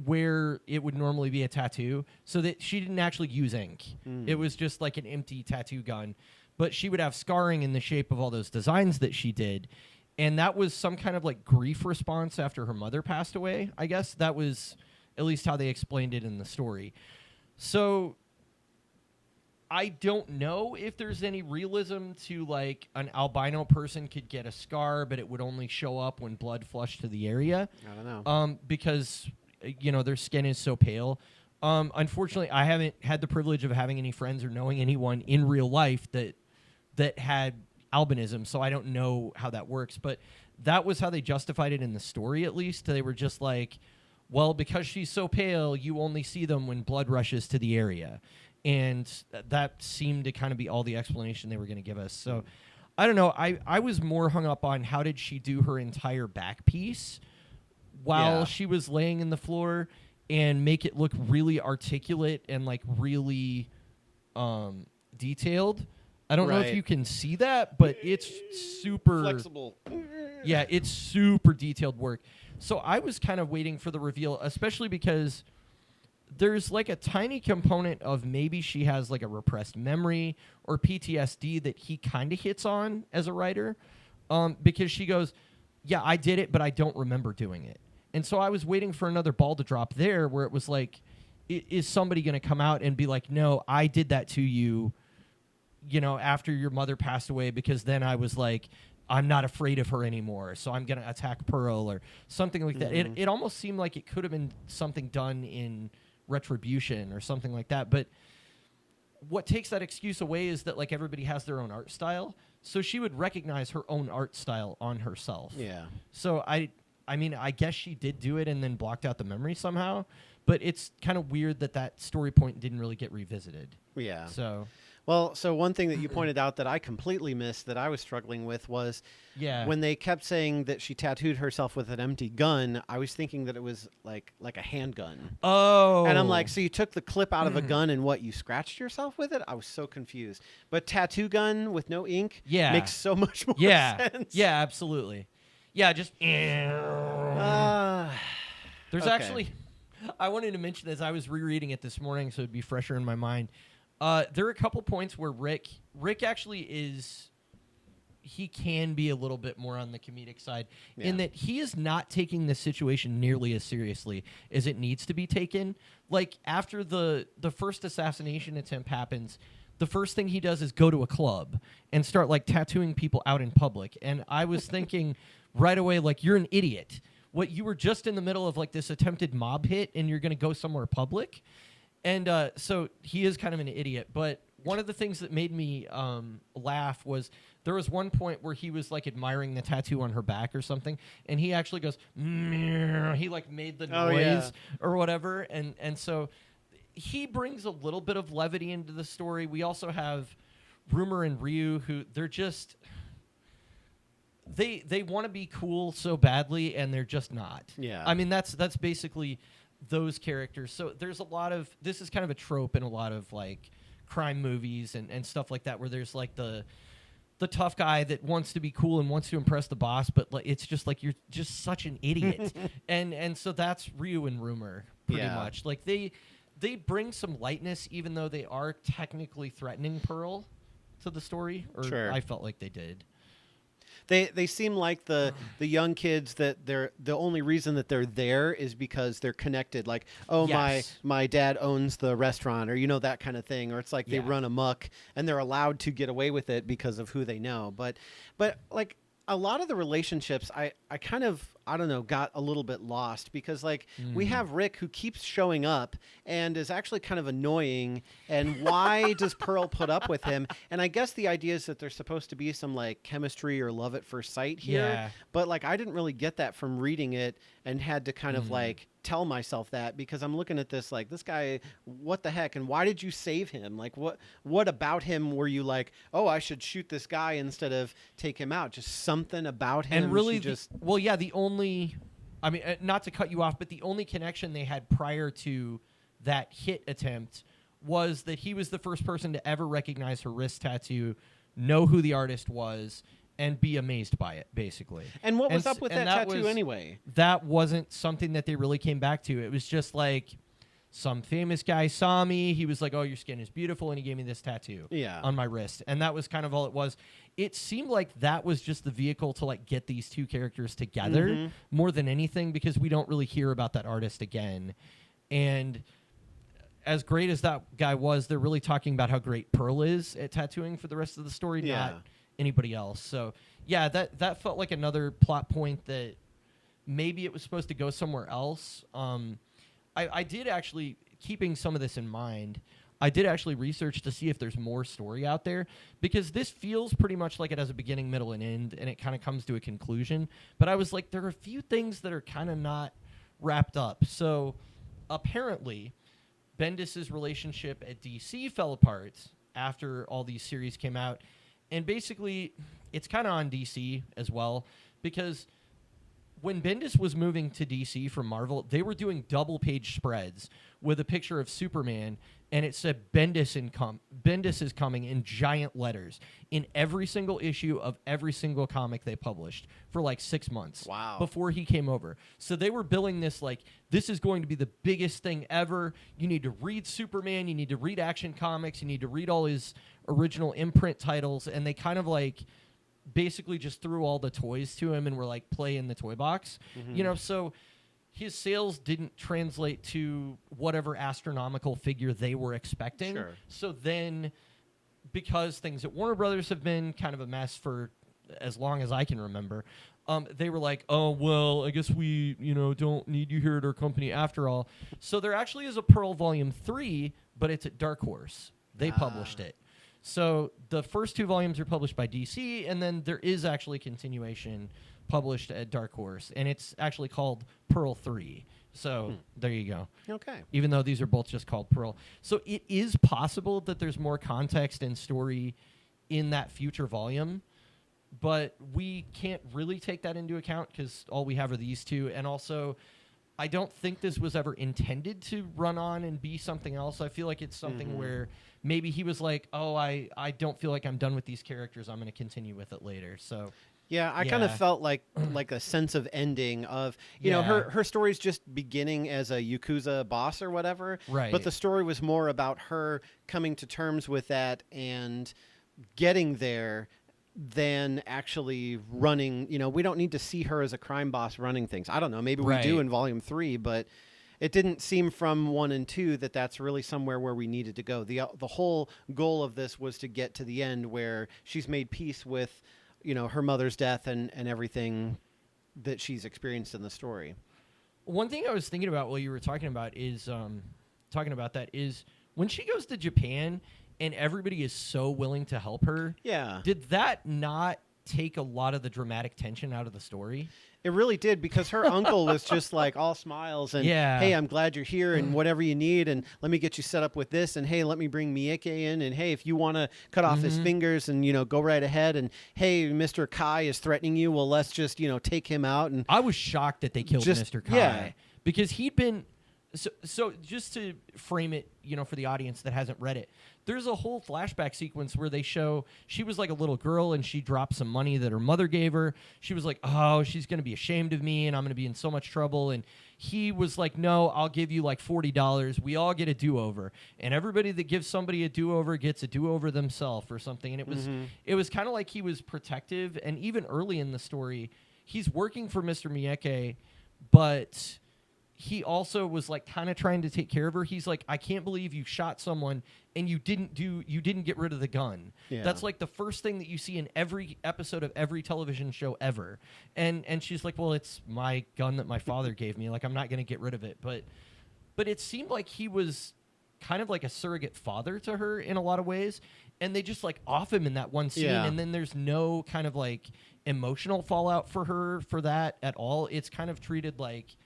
where it would normally be a tattoo, so that she didn't actually use ink. It was just like an empty tattoo gun, but she would have scarring in the shape of all those designs that she did. And that was some kind of like grief response after her mother passed away. I guess that was at least how they explained it in the story. So I don't know if there's any realism to like an albino person could get a scar, but it would only show up when blood flushed to the area. I don't know. Because, their skin is so pale. Unfortunately, I haven't had the privilege of having any friends or knowing anyone in real life that had albinism, so I don't know how that works, but that was how they justified it in the story, at least. They were just like, well, because she's so pale, you only see them when blood rushes to the area. And that seemed to kind of be all the explanation they were going to give us. So I don't know. I was more hung up on how did she do her entire back piece while she was laying in the floor and make it look really articulate and like really detailed. I don't know if you can see that, but it's super flexible. Yeah, it's super detailed work. So I was kind of waiting for the reveal, especially because there's like a tiny component of maybe she has like a repressed memory or PTSD that he kind of hits on as a writer, because she goes, yeah, I did it, but I don't remember doing it. And so I was waiting for another ball to drop there where it was like, is somebody going to come out and be like, no, I did that to you, after your mother passed away, because then I was like, I'm not afraid of her anymore, so I'm going to attack Pearl or something like that. It almost seemed like it could have been something done in Retribution or something like that. But what takes that excuse away is that, like, everybody has their own art style. So she would recognize her own art style on herself. Yeah. So I mean, I guess she did do it and then blocked out the memory somehow. But it's kind of weird that story point didn't really get revisited. Yeah. So one thing that you pointed out that I completely missed that I was struggling with was when they kept saying that she tattooed herself with an empty gun, I was thinking that it was like a handgun. Oh. And I'm like, so you took the clip out of a gun and you scratched yourself with it? I was so confused. But tattoo gun with no ink makes so much more sense. Yeah, absolutely. Yeah, just... There's actually... I wanted to mention as I was rereading it this morning, so it'd be fresher in my mind. There are a couple points where Rick actually is, he can be a little bit more on the comedic side in that he is not taking the situation nearly as seriously as it needs to be taken. Like after the first assassination attempt happens, the first thing he does is go to a club and start like tattooing people out in public. And I was thinking right away, like, you're an idiot. What, you were just in the middle of like this attempted mob hit and you're going to go somewhere public? And so he is kind of an idiot. But one of the things that made me laugh was there was one point where he was like admiring the tattoo on her back or something. And he actually goes, he like made the noise or whatever. And so he brings a little bit of levity into the story. We also have Rumor and Ryu, who they're just... They want to be cool so badly, and they're just not. Yeah. I mean, that's basically those characters. So there's a lot of... This is kind of a trope in a lot of, like, crime movies and stuff like that, where there's, like, the tough guy that wants to be cool and wants to impress the boss, but like, it's just, like, you're just such an idiot. and so that's Ryu and Rumor, pretty much. Like, they bring some lightness, even though they are technically threatening Pearl to the story. Or I felt like they did. They seem like the young kids that they're the only reason that they're there is because they're connected. Like, my dad owns the restaurant, or that kind of thing. Or it's like they run amok and they're allowed to get away with it because of who they know. But like a lot of the relationships, I kind of, I don't know, got a little bit lost because, like, we have Rick who keeps showing up and is actually kind of annoying. And why does Pearl put up with him? And I guess the idea is that there's supposed to be some, like, chemistry or love at first sight here. Yeah. But, like, I didn't really get that from reading it and had to kind of, like, tell myself that because I'm looking at this like, this guy, what the heck? And why did you save him? Like, what about him were you like, oh, I should shoot this guy instead of take him out? Just something about him. And really, the only, I mean, not to cut you off, but the only connection they had prior to that hit attempt was that he was the first person to ever recognize her wrist tattoo, know who the artist was, and be amazed by it, basically. And what was up with that tattoo anyway? That wasn't something that they really came back to. It was just like, some famous guy saw me. He was like, oh, your skin is beautiful, and he gave me this tattoo on my wrist. And that was kind of all it was. It seemed like that was just the vehicle to, like, get these two characters together more than anything, because we don't really hear about that artist again. And as great as that guy was, they're really talking about how great Pearl is at tattooing for the rest of the story, not anybody else. So yeah, that felt like another plot point that maybe it was supposed to go somewhere else. I did actually, keeping some of this in mind, I did actually research to see if there's more story out there, because this feels pretty much like it has a beginning, middle, and end, and it kind of comes to a conclusion. But I was like, there are a few things that are kind of not wrapped up. So apparently Bendis' relationship at DC fell apart after all these series came out. And basically, it's kind of on DC as well, because when Bendis was moving to DC from Marvel, they were doing double-page spreads with a picture of Superman, and it said Bendis is coming in giant letters in every single issue of every single comic they published for like 6 months before he came over. So they were billing this like, this is going to be the biggest thing ever. You need to read Superman. You need to read Action Comics. You need to read all his original imprint titles. And they kind of like basically just threw all the toys to him and were like, play in the toy box. So his sales didn't translate to whatever astronomical figure they were expecting. Sure. So then, because things at Warner Brothers have been kind of a mess for as long as I can remember, they were like, oh, well, I guess we, don't need you here at our company after all. So there actually is a Pearl Volume 3, but it's at Dark Horse. They published it. So the first 2 volumes are published by DC, and then there is actually continuation published at Dark Horse, and it's actually called Pearl 3. So there you go. Okay. Even though these are both just called Pearl. So it is possible that there's more context and story in that future volume, but we can't really take that into account because all we have are these 2. And also, I don't think this was ever intended to run on and be something else. I feel like it's something where maybe he was like, oh, I don't feel like I'm done with these characters. I'm going to continue with it later. So... Yeah, I kind of felt like a sense of ending of, you know, her story's just beginning as a Yakuza boss or whatever. Right. But the story was more about her coming to terms with that and getting there than actually running. You know, we don't need to see her as a crime boss running things. I don't know. Maybe we do in Volume 3, but it didn't seem from 1 and 2 that that's really somewhere where we needed to go. The whole goal of this was to get to the end where she's made peace with, you know, her mother's death and everything that she's experienced in the story. One thing I was thinking about while you were talking about is when she goes to Japan and everybody is so willing to help her. Yeah. Did that not take a lot of the dramatic tension out of the story? It really did, because her uncle was just like all smiles and, hey, I'm glad you're here and whatever you need, and let me get you set up with this, and hey, let me bring Mieke in, and hey, if you want to cut off his fingers and, you know, go right ahead, and hey, Mr. Kai is threatening you, well, let's just, you know, take him out. And I was shocked that they killed Mr. Kai because he'd been... So just to frame it, you know, for the audience that hasn't read it, there's a whole flashback sequence where they show she was like a little girl and she dropped some money that her mother gave her. She was like, oh, she's going to be ashamed of me and I'm going to be in so much trouble. And he was like, no, I'll give you like $40. We all get a do-over. And everybody that gives somebody a do-over gets a do-over themselves or something. And it was kind of like he was protective. And even early in the story, he's working for Mr. Mieke, but... he also was like kind of trying to take care of her. He's like, I can't believe you shot someone and you didn't get rid of the gun. Yeah. That's like the first thing that you see in every episode of every television show ever. And she's like, well, it's my gun that my father gave me. Like, I'm not going to get rid of it. But it seemed like he was kind of like a surrogate father to her in a lot of ways. And they just like off him in that one scene. Yeah. And then there's no kind of like emotional fallout for her for that at all. It's kind of treated like,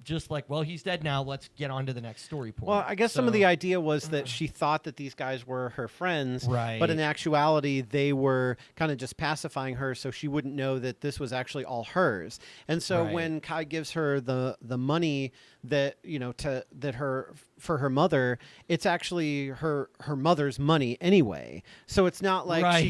just like, well, he's dead now. Let's get on to the next story point. Well, I guess some of the idea was that she thought that these guys were her friends, right? But in actuality, they were kind of just pacifying her so she wouldn't know that this was actually all hers. And so when Kai gives her the money that, you know, for her mother, it's actually her mother's money anyway. So it's not like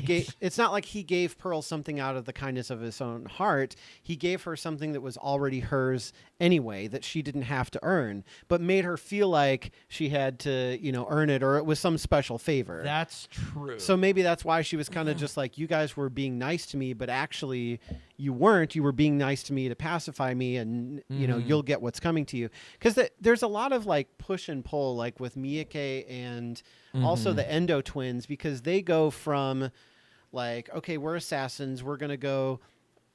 he gave Pearl something out of the kindness of his own heart. He gave her something that was already hers anyway, that she didn't have to earn, but made her feel like she had to, you know, earn it, or it was some special favor. That's true. So maybe that's why she was kind of just like, you guys were being nice to me, but actually you weren't. You were being nice to me to pacify me, and you know, you'll get what's coming to you. Because there's a lot of like push and pull, like with Mieke and also the Endo twins, because they go from like, okay, we're assassins, we're gonna go,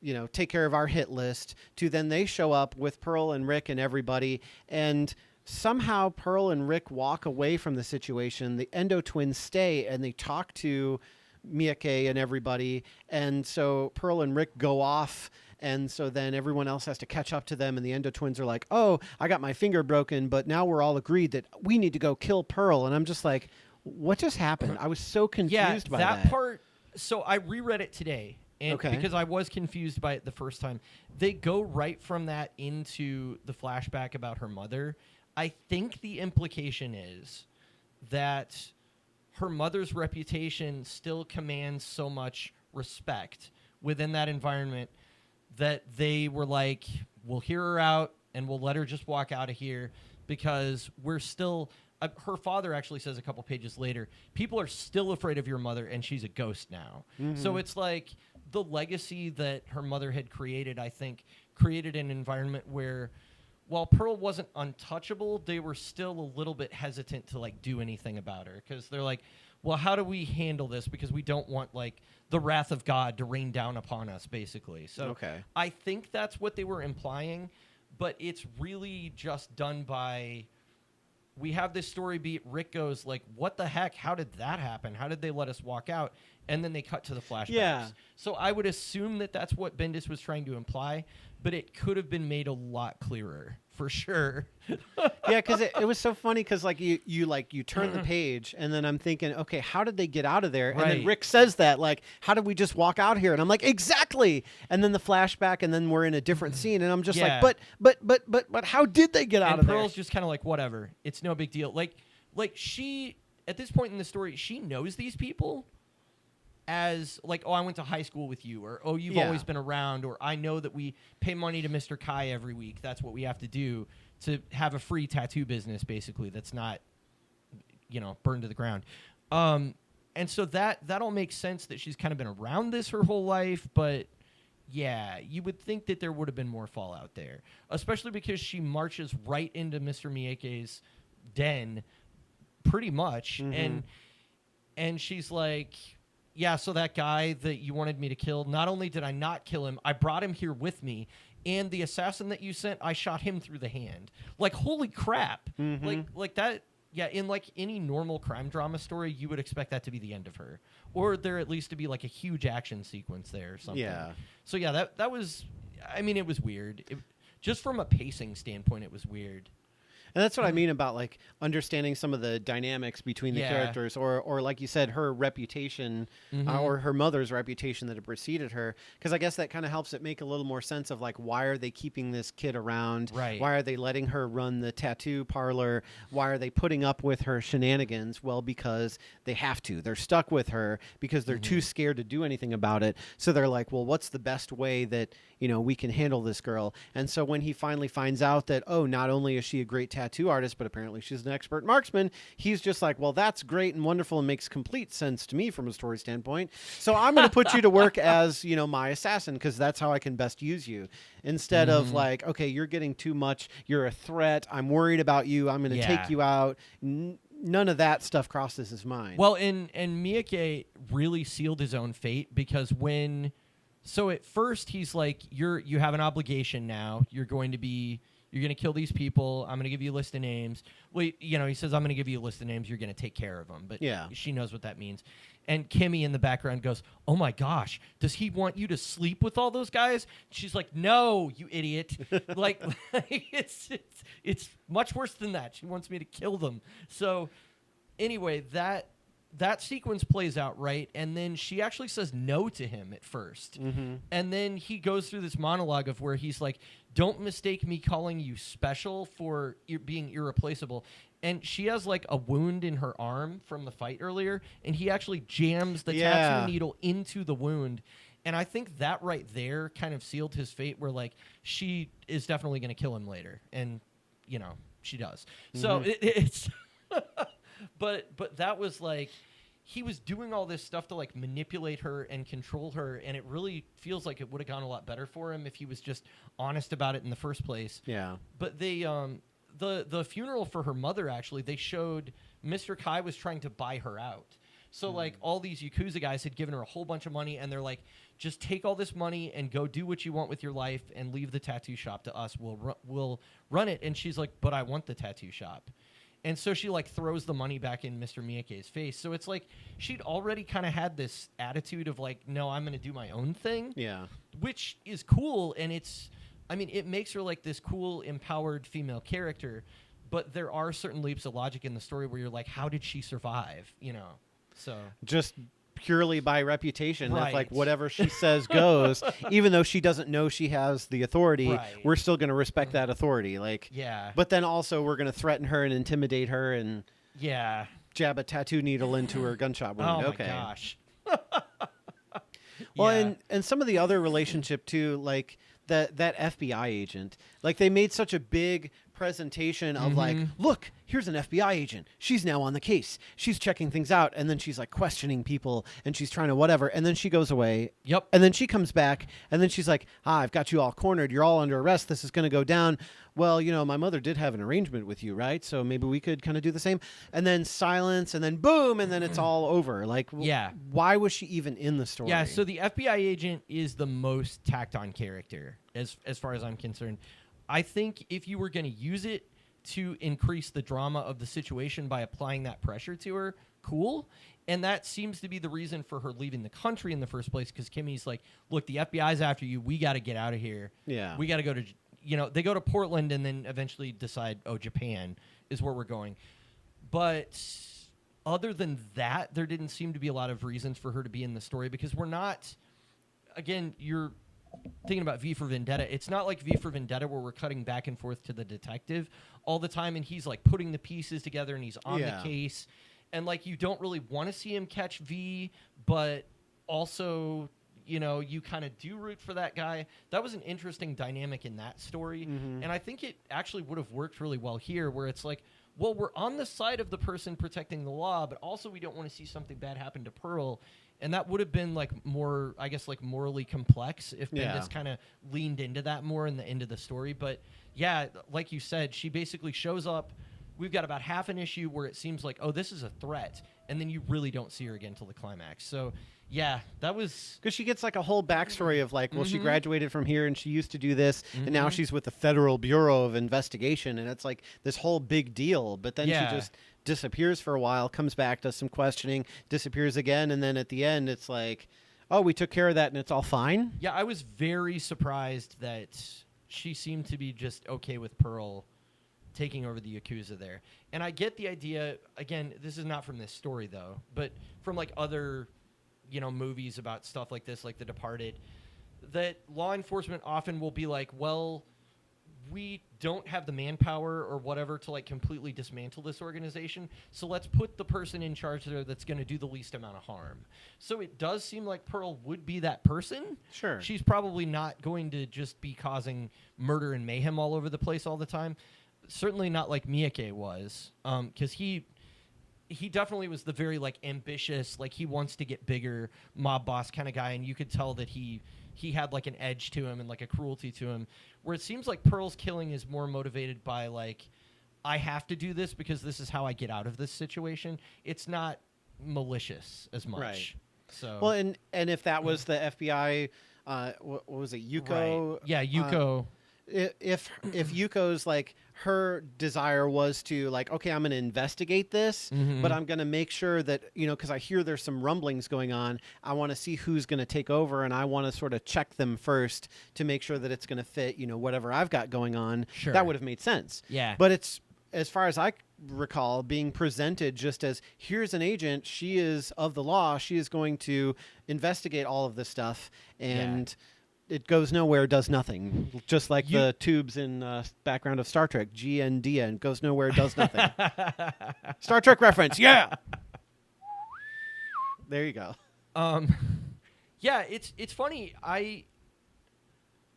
you know, take care of our hit list, to then they show up with Pearl and Rick and everybody, and somehow Pearl and Rick walk away from the situation. The Endo twins stay and they talk to Mieke and everybody, and so Pearl and Rick go off, and so then everyone else has to catch up to them, and the Endo twins are like, oh, I got my finger broken, but now we're all agreed that we need to go kill Pearl. And I'm just like, what just happened? I was so confused by that. Part. So I reread it today. And because I was confused by it the first time. They go right from that into the flashback about her mother. I think the implication is that her mother's reputation still commands so much respect within that environment that they were like, we'll hear her out and we'll let her just walk out of here because we're still... her father actually says a couple pages later, people are still afraid of your mother and she's a ghost now. So it's like... the legacy that her mother had created, I think, created an environment where while Pearl wasn't untouchable, they were still a little bit hesitant to like do anything about her because they're like, well, how do we handle this? Because we don't want like the wrath of God to rain down upon us, basically. So Okay. I think that's what they were implying, but it's really just done by. We have this story beat. Rick goes like, "What the heck? How did that happen? How did they let us walk out?" And then they cut to the flashbacks. Yeah. So I would assume that that's what Bendis was trying to imply, but it could have been made a lot clearer for sure. Yeah, because it was so funny because like you turn the page and then I'm thinking, okay, how did they get out of there? And then Right. Rick says that like, how did we just walk out here? And I'm like, exactly. And then the flashback, and then we're in a different scene, and I'm just Yeah. like, but how did they get out And of Pearl's there? just kind of like, whatever, it's no big deal. Like she at this point in the story, she knows these people as like, oh, I went to high school with you, or oh, you've Yeah. always been around, or I know that we pay money to Mr. Kai every week. That's what we have to do to have a free tattoo business, basically. That's not, burned to the ground. And so that all makes sense that she's kind of been around this her whole life, but yeah, you would think that there would have been more fallout there, especially because she marches right into Mr. Miike's den pretty much, and she's like, yeah, so that guy that you wanted me to kill, not only did I not kill him, I brought him here with me, and the assassin that you sent, I shot him through the hand. Like, holy crap. Like that, yeah, in like any normal crime drama story, you would expect that to be the end of her, or there at least to be like a huge action sequence there or something. Yeah. So yeah, that was, I mean, it was weird. Just from a pacing standpoint, it was weird. And that's what I mean about like understanding some of the dynamics between the Yeah. characters, or like you said, her reputation or her mother's reputation that had preceded her. Because I guess that kind of helps it make a little more sense of like, why are they keeping this kid around? Right. Why are they letting her run the tattoo parlor? Why are they putting up with her shenanigans? Well, because they have to. They're stuck with her because they're too scared to do anything about it. So they're like, well, what's the best way that we can handle this girl? And so when he finally finds out that, oh, not only is she a great tattoo artist, but apparently she's an expert marksman, he's just like, well, that's great and wonderful and makes complete sense to me from a story standpoint. So I'm going to put you to work as, my assassin, because that's how I can best use you. Instead of like, okay, you're getting too much. You're a threat. I'm worried about you. I'm going to take you out. None of that stuff crosses his mind. Well, and Miike really sealed his own fate because so at first he's like, you have an obligation now. You're going to kill these people. I'm going to give you a list of names. Well, he says, I'm going to give you a list of names. You're going to take care of them. But yeah. She knows what that means. And Kimmy in the background goes, oh my gosh, does he want you to sleep with all those guys? She's like, no, you idiot. like it's much worse than that. She wants me to kill them. So anyway, that sequence plays out, right? And then she actually says no to him at first. And then he goes through this monologue of where he's like, don't mistake me calling you special for being irreplaceable. And she has like a wound in her arm from the fight earlier, and he actually jams the tattoo needle into the wound. And I think that right there kind of sealed his fate, where like she is definitely going to kill him later. And, she does. So it's... But that was like, he was doing all this stuff to like manipulate her and control her, and it really feels like it would have gone a lot better for him if he was just honest about it in the first place. Yeah. But they the funeral for her mother, actually, they showed Mr. Kai was trying to buy her out. So like all these Yakuza guys had given her a whole bunch of money, and they're like, just take all this money and go do what you want with your life and leave the tattoo shop to us. We'll run it. And she's like, but I want the tattoo shop. And so she like throws the money back in Mr. Miike's face. So it's like she'd already kind of had this attitude of like, no, I'm going to do my own thing. Yeah. Which is cool. And it makes her like this cool, empowered female character. But there are certain leaps of logic in the story where you're like, how did she survive? So just purely by reputation. Right. If like whatever she says goes, even though she doesn't know she has the authority, Right. we're still going to respect that authority. Like, yeah. But then also we're going to threaten her and intimidate her and Yeah. jab a tattoo needle into her gunshot wound. Oh Okay. my gosh. Well, Yeah. and some of the other relationship too, like that FBI agent, like they made such a big presentation of like, look, here's an FBI agent. She's now on the case. She's checking things out. And then she's like questioning people and she's trying to whatever. And then she goes away. Yep. And then she comes back and then she's like, I've got you all cornered. You're all under arrest. This is going to go down. Well, my mother did have an arrangement with you, right? So maybe we could kind of do the same. And then silence and then boom. And then it's all over. Like, why was she even in the story? Yeah. So the FBI agent is the most tacked on character as far as I'm concerned. I think if you were going to use it to increase the drama of the situation by applying that pressure to her, cool. And that seems to be the reason for her leaving the country in the first place, because Kimmy's like, look, the FBI's after you. We got to get out of here. Yeah. We got to go to, they go to Portland and then eventually decide, Japan is where we're going. But other than that, there didn't seem to be a lot of reasons for her to be in the story, because we're not, again, you're thinking about V for Vendetta. It's not like V for Vendetta where we're cutting back and forth to the detective all the time and he's like putting the pieces together and he's on the case, and like you don't really want to see him catch V, but also you kind of do root for that guy. That was an interesting dynamic in that story, and I think it actually would have worked really well here, where it's like, well, we're on the side of the person protecting the law, but also we don't want to see something bad happen to Pearl. And that would have been like more, I guess, like morally complex if Bendis kind of leaned into that more in the end of the story. But yeah, like you said, she basically shows up. We've got about half an issue where it seems like, this is a threat. And then you really don't see her again till the climax. So yeah, that was... Because she gets like a whole backstory of like, well, she graduated from here and she used to do this. And now she's with the Federal Bureau of Investigation. And it's like this whole big deal. But then she just disappears for a while, comes back, does some questioning, disappears again. And then at the end, it's like, we took care of that and it's all fine. Yeah, I was very surprised that she seemed to be just okay with Pearl taking over the Yakuza there. And I get the idea, again, this is not from this story though, but from like other, movies about stuff like this, like The Departed, that law enforcement often will be like, well, we don't have the manpower or whatever to like completely dismantle this organization, so let's put the person in charge there that's going to do the least amount of harm. So it does seem like Pearl would be that person. Sure. She's probably not going to just be causing murder and mayhem all over the place all the time. Certainly not like Miyake was, because he definitely was the very like ambitious, like he wants to get bigger mob boss kind of guy, and you could tell that he had like an edge to him and like a cruelty to him, where it seems like Pearl's killing is more motivated by like, I have to do this because this is how I get out of this situation. It's not malicious as much. Right. So well, and if that was the FBI, what was it, Yuko? Right. Yeah, Yuko. If Yuko's like, her desire was to like, okay, I'm going to investigate this, but I'm going to make sure that, because I hear there's some rumblings going on. I want to see who's going to take over, and I want to sort of check them first to make sure that it's going to fit, whatever I've got going on. Sure. That would have made sense. Yeah. But it's, as far as I recall, being presented just as, here's an agent. She is of the law. She is going to investigate all of this stuff, and it goes nowhere, does nothing. Just like the tubes in background of Star Trek, G and D, and goes nowhere, does nothing. Star Trek reference, yeah. There you go. Yeah, it's funny. I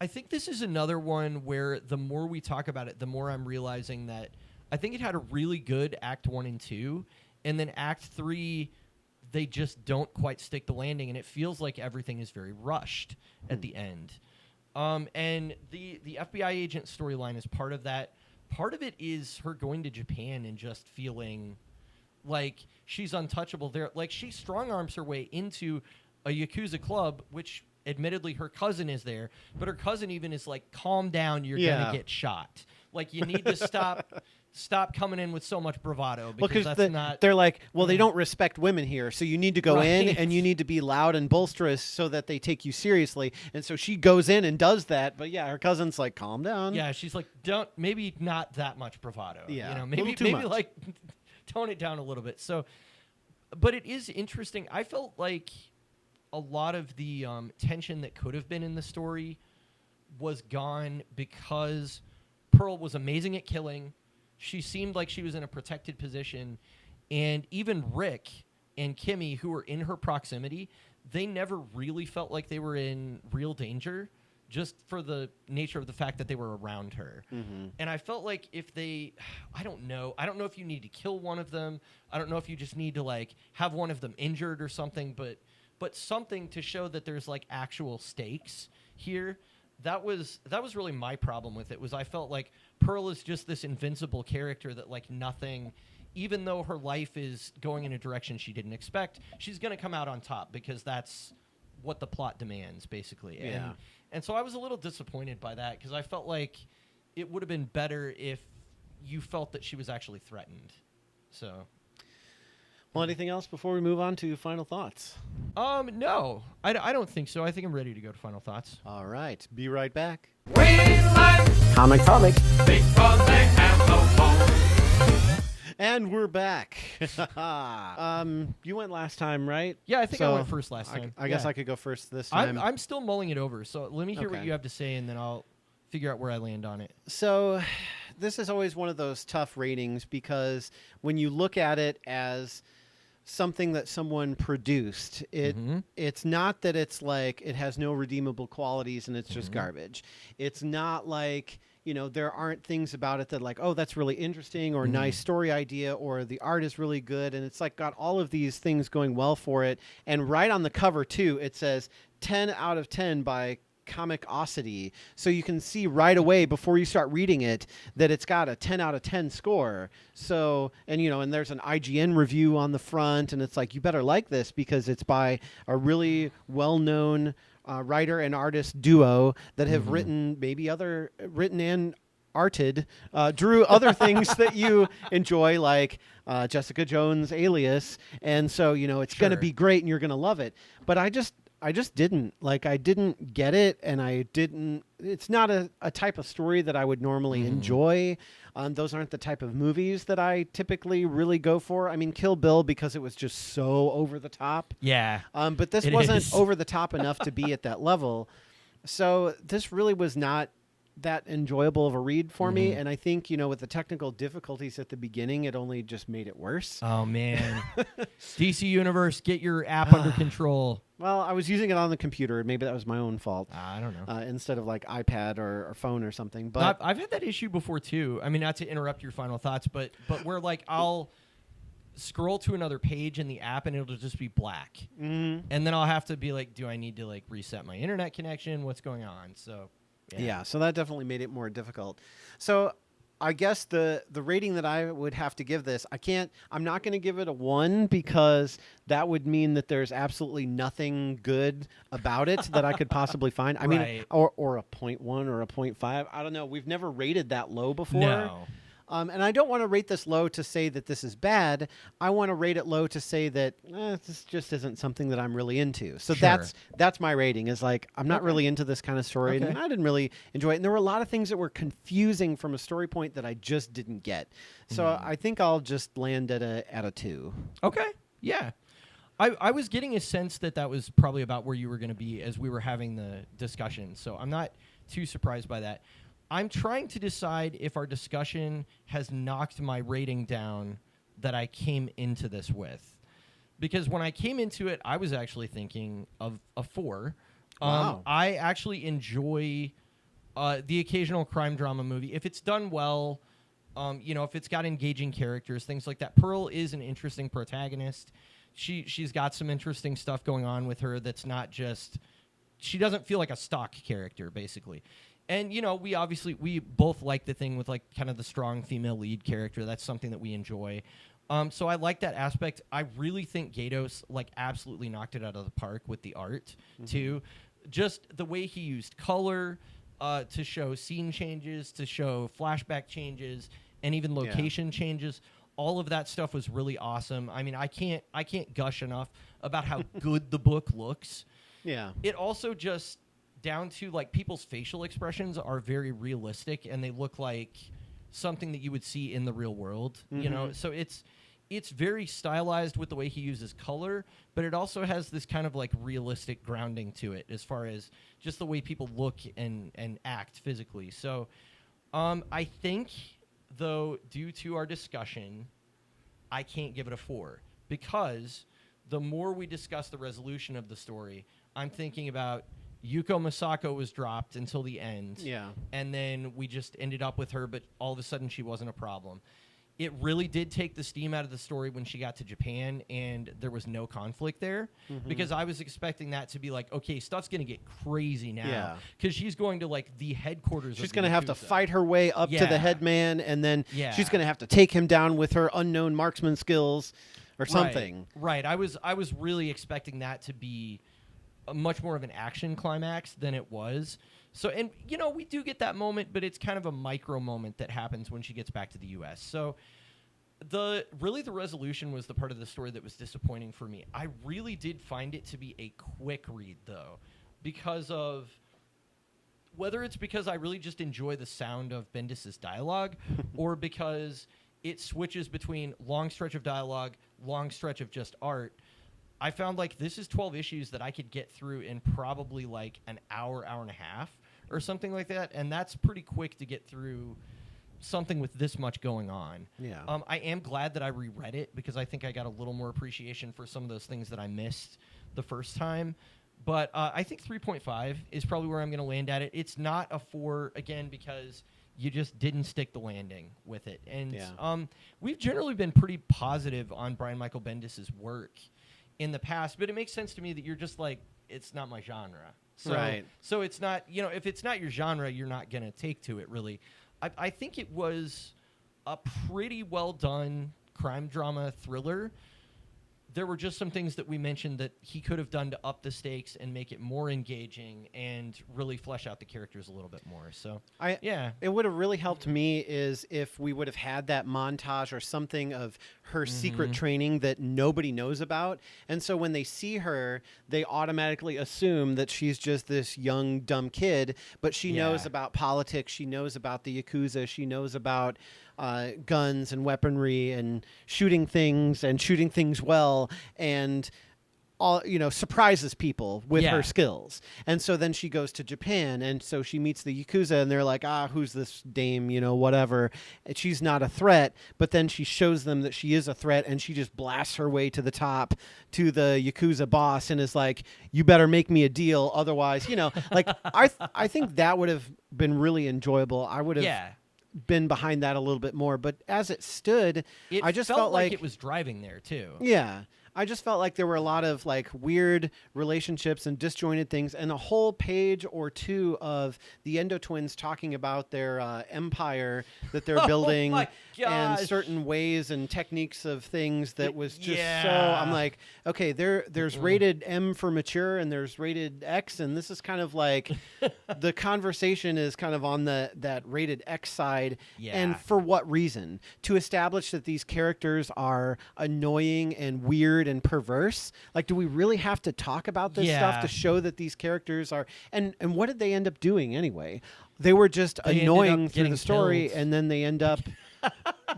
think this is another one where the more we talk about it, the more I'm realizing that I think it had a really good Act 1 and 2, and then Act 3, they just don't quite stick the landing, and it feels like everything is very rushed at the end. And the FBI agent storyline is part of that. Part of it is her going to Japan and just feeling like she's untouchable there. Like, she strong-arms her way into a Yakuza club, which admittedly her cousin is there, but her cousin even is like, calm down, you're going to get shot. Like, you need to stop coming in with so much bravado, because that's not... They're like, well, they don't respect women here, so you need to go in and you need to be loud and boisterous so that they take you seriously. And so she goes in and does that, but yeah, her cousin's like, calm down. Yeah, she's like, maybe not that much bravado. Yeah, maybe much. Like tone it down a little bit. So, but it is interesting. I felt like a lot of the tension that could have been in the story was gone because Pearl was amazing at killing. She seemed like she was in a protected position, and even Rick and Kimmy, who were in her proximity, they never really felt like they were in real danger. just for the nature of the fact that they were around her. Mm-hmm. And I felt like if they, I don't know if you need to kill one of them. I don't know if you just need to like have one of them injured or something, but something to show that there's like actual stakes here. That was really my problem with it. Was I felt like Pearl is just this invincible character that like nothing, even though her life is going in a direction she didn't expect, she's going to come out on top because that's what the plot demands, basically. Yeah. And so I was a little disappointed by that because I felt like it would have been better if you felt that she was actually threatened. So. Well, anything else before we move on to final thoughts? No, I don't think so. I think I'm ready to go to final thoughts. All right. Be right back. We like Comics. because they have no home. And we're back. You went last time, right? Yeah, I think I So, went first last time. I guess Yeah. I could go first this time. I'm still mulling it over, so let me hear what Okay. you have to say, and then I'll figure out where I land on it. So this is always one of those tough ratings because when you look at it as something that someone produced, it's not that it's like it has no redeemable qualities and it's just garbage. It's not like, there aren't things about it that like, oh, that's really interesting or nice story idea or the art is really good. And it's like got all of these things going well for it. And right on the cover too, it says 10 out of 10 by Comicosity. So you can see right away before you start reading it that it's got a 10 out of 10 score. So, and there's an IGN review on the front and it's like, you better like this because it's by a really well-known writer and artist duo that have written and arted, drew other things that you enjoy, like Jessica Jones' Alias. And so, it's going to be great and you're going to love it. But I just didn't. Like, I didn't get it, and it's not a type of story that I would normally enjoy. Those aren't the type of movies that I typically really go for. I mean, Kill Bill, because it was just so over the top. Yeah. But this wasn't over the top enough to be at that level. So this really was not that enjoyable of a read for me. And I think, with the technical difficulties at the beginning, it only just made it worse. Oh, man. DC Universe, get your app under control. Well, I was using it on the computer. Maybe that was my own fault. I don't know. Instead of like iPad or phone or something. But I've had that issue before, too. I mean, not to interrupt your final thoughts, but where like I'll scroll to another page in the app and it'll just be black. And then I'll have to be like, do I need to like reset my internet connection? What's going on? So... Yeah, so that definitely made it more difficult. So I guess the rating that I would have to give this, I'm not going to give it a 1 because that would mean that there's absolutely nothing good about it that I could possibly find. I mean, or a 0.1 or a 0.5. I don't know. We've never rated that low before. No. And I don't want to rate this low to say that this is bad. I want to rate it low to say that this just isn't something that I'm really into. So that's my rating, is like, I'm not really into this kind of story. And I didn't really enjoy it. And there were a lot of things that were confusing from a story point that I just didn't get. So I think I'll just land at a 2. Okay. Yeah. I was getting a sense that was probably about where you were going to be as we were having the discussion. So I'm not too surprised by that. I'm trying to decide if our discussion has knocked my rating down that I came into this with. Because when I came into it, I was actually thinking of a 4. Wow. I actually enjoy the occasional crime drama movie. If it's done well, if it's got engaging characters, things like that. Pearl is an interesting protagonist. She's got some interesting stuff going on with her that's not just... She doesn't feel like a stock character, basically. And, we both like the thing with, like, kind of the strong female lead character. That's something that we enjoy. So I like that aspect. I really think Gaydos, like, absolutely knocked it out of the park with the art, too. Just the way he used color to show scene changes, to show flashback changes, and even location changes. All of that stuff was really awesome. I mean, I can't gush enough about how good the book looks. Yeah. It also just... down to like people's facial expressions are very realistic and they look like something that you would see in the real world, so it's very stylized with the way he uses color, but it also has this kind of like realistic grounding to it as far as just the way people look and act physically. So I think, though, due to our discussion, I can't give it a 4 because the more we discuss the resolution of the story, I'm thinking about Yuko Masako was dropped until the end. Yeah. And then we just ended up with her, but all of a sudden she wasn't a problem. It really did take the steam out of the story when she got to Japan and there was no conflict there, because I was expecting that to be like, okay, stuff's going to get crazy now because she's going to like the headquarters. She's going to have to fight her way up to the headman, and then she's going to have to take him down with her unknown marksman skills or something. Right. I was really expecting that to be much more of an action climax than it was. So, and, you know, we do get that moment, but it's kind of a micro moment that happens when she gets back to the U.S. So the resolution was the part of the story that was disappointing for me. I really did find it to be a quick read, though, because of whether it's because I really just enjoy the sound of Bendis' dialogue or because it switches between long stretch of dialogue, long stretch of just art. I found like this is 12 issues that I could get through in probably like an hour, hour and a half or something like that. And that's pretty quick to get through something with this much going on. Yeah. I am glad that I reread it because I think I got a little more appreciation for some of those things that I missed the first time. But I think 3.5 is probably where I'm going to land at it. It's not a 4, again, because you just didn't stick the landing with it. And we've generally been pretty positive on Brian Michael Bendis' work in the past, but it makes sense to me that you're just like, it's not my genre. So, so it's not, you know, if it's not your genre, you're not going to take to it, really. I think it was a pretty well done crime drama thriller. There were just some things that we mentioned that he could have done to up the stakes and make it more engaging and really flesh out the characters a little bit more. So, it would have really helped me is if we would have had that montage or something of her secret training that nobody knows about. And so when they see her, they automatically assume that she's just this young, dumb kid, but she knows about politics. She knows about the Yakuza. She knows about guns and weaponry and shooting things well, and all, you know, surprises people with her skills. And so then she goes to Japan, and so she meets the Yakuza, and they're like, who's this dame, you know, whatever. And she's not a threat, but then she shows them that she is a threat, and she just blasts her way to the top to the Yakuza boss and is like, you better make me a deal, otherwise, you know, like I think that would have been really enjoyable. I would have been behind that a little bit more, but as it stood, I just felt like it was driving there too. Yeah. I just felt like there were a lot of like weird relationships and disjointed things, and a whole page or two of the Endo twins talking about their empire that they're building and certain ways and techniques of things that was just so, I'm like, okay, there's rated M for mature and there's rated X, and this is kind of like the conversation is kind of on that rated X side. And for what reason? To establish that these characters are annoying and weird and perverse. Like, do we really have to talk about this stuff to show that these characters are, and what did they end up doing anyway? They were just annoying through the story, and then they end up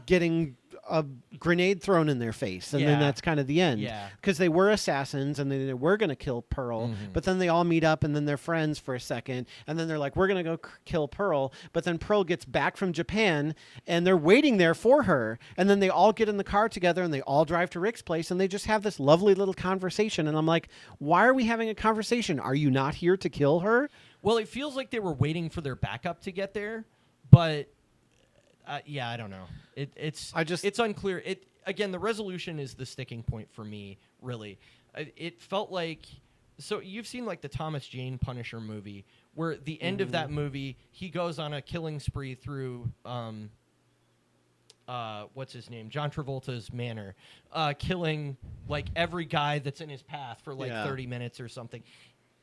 getting a grenade thrown in their face, and then that's kind of the end. Because they were assassins, and they were going to kill Pearl, but then they all meet up, and then they're friends for a second, and then they're like, we're going to go kill Pearl, but then Pearl gets back from Japan, and they're waiting there for her, and then they all get in the car together, and they all drive to Rick's place, and they just have this lovely little conversation, and I'm like, why are we having a conversation? Are you not here to kill her? Well, it feels like they were waiting for their backup to get there, but I don't know. It's unclear. Again, the resolution is the sticking point for me, really. It felt like, so you've seen like the Thomas Jane Punisher movie, where at the end of that movie, he goes on a killing spree through, what's his name? John Travolta's manor, killing like every guy that's in his path for like 30 minutes or something.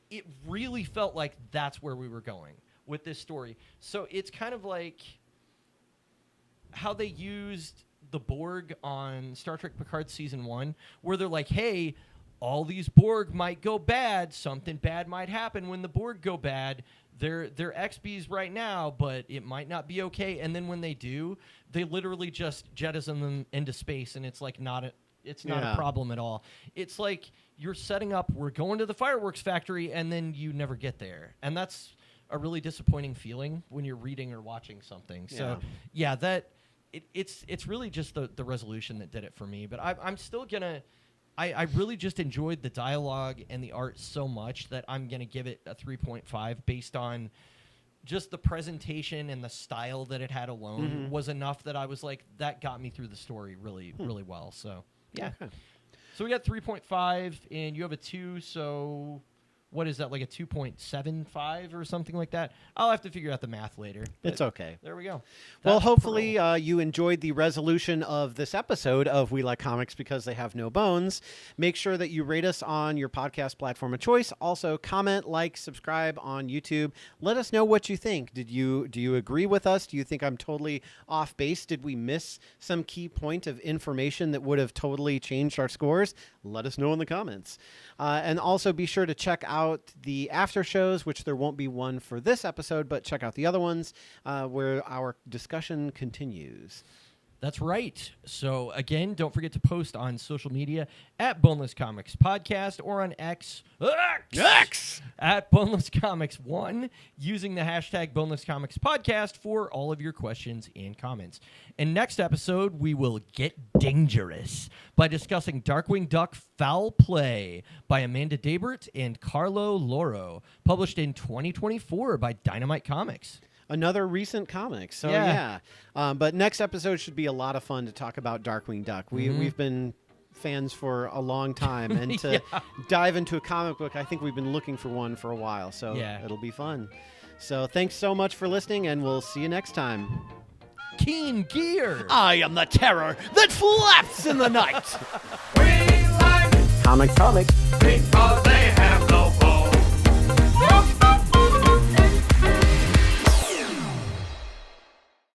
It really felt like that's where we were going with this story. So it's kind of like how they used the Borg on Star Trek Picard Season 1, where they're like, hey, all these Borg might go bad. Something bad might happen when the Borg go bad. They're XBs right now, but it might not be okay. And then when they do, they literally just jettison them into space, and it's like not a problem at all. It's like you're setting up, we're going to the fireworks factory, and then you never get there. And that's a really disappointing feeling when you're reading or watching something. So, it's really just the resolution that did it for me. But I'm still going to, I really just enjoyed the dialogue and the art so much that I'm going to give it a 3.5 based on just the presentation and the style that it had alone was enough that I was like, that got me through the story really, really well. So, yeah. Okay. So we got 3.5, and you have a 2, so what is that, like a 2.75 or something like that? I'll have to figure out the math later. It's okay. There we go. Well, That's hopefully Pearl. you enjoyed the resolution of this episode of We Like Comics Because They Have No Bones. Make sure that you rate us on your podcast platform of choice. Also, comment, like, subscribe on YouTube. Let us know what you think. Do you agree with us? Do you think I'm totally off base? Did we miss some key point of information that would have totally changed our scores? Let us know in the comments. And also be sure to check out the after shows, which there won't be one for this episode, but check out the other ones where our discussion continues. That's right. So, again, don't forget to post on social media at Boneless Comics Podcast or on X at Boneless Comics 1 using the hashtag Boneless Comics Podcast for all of your questions and comments. And next episode, we will get dangerous by discussing Darkwing Duck Foul Play by Amanda Dabert and Carlo Loro, published in 2024 by Dynamite Comics. Another recent comic. So, yeah. But next episode should be a lot of fun to talk about Darkwing Duck. We've been fans for a long time. And to dive into a comic book, I think we've been looking for one for a while. So it'll be fun. So thanks so much for listening, and we'll see you next time. Keen Gear. I am the terror that flaps in the night. We like Comics. because they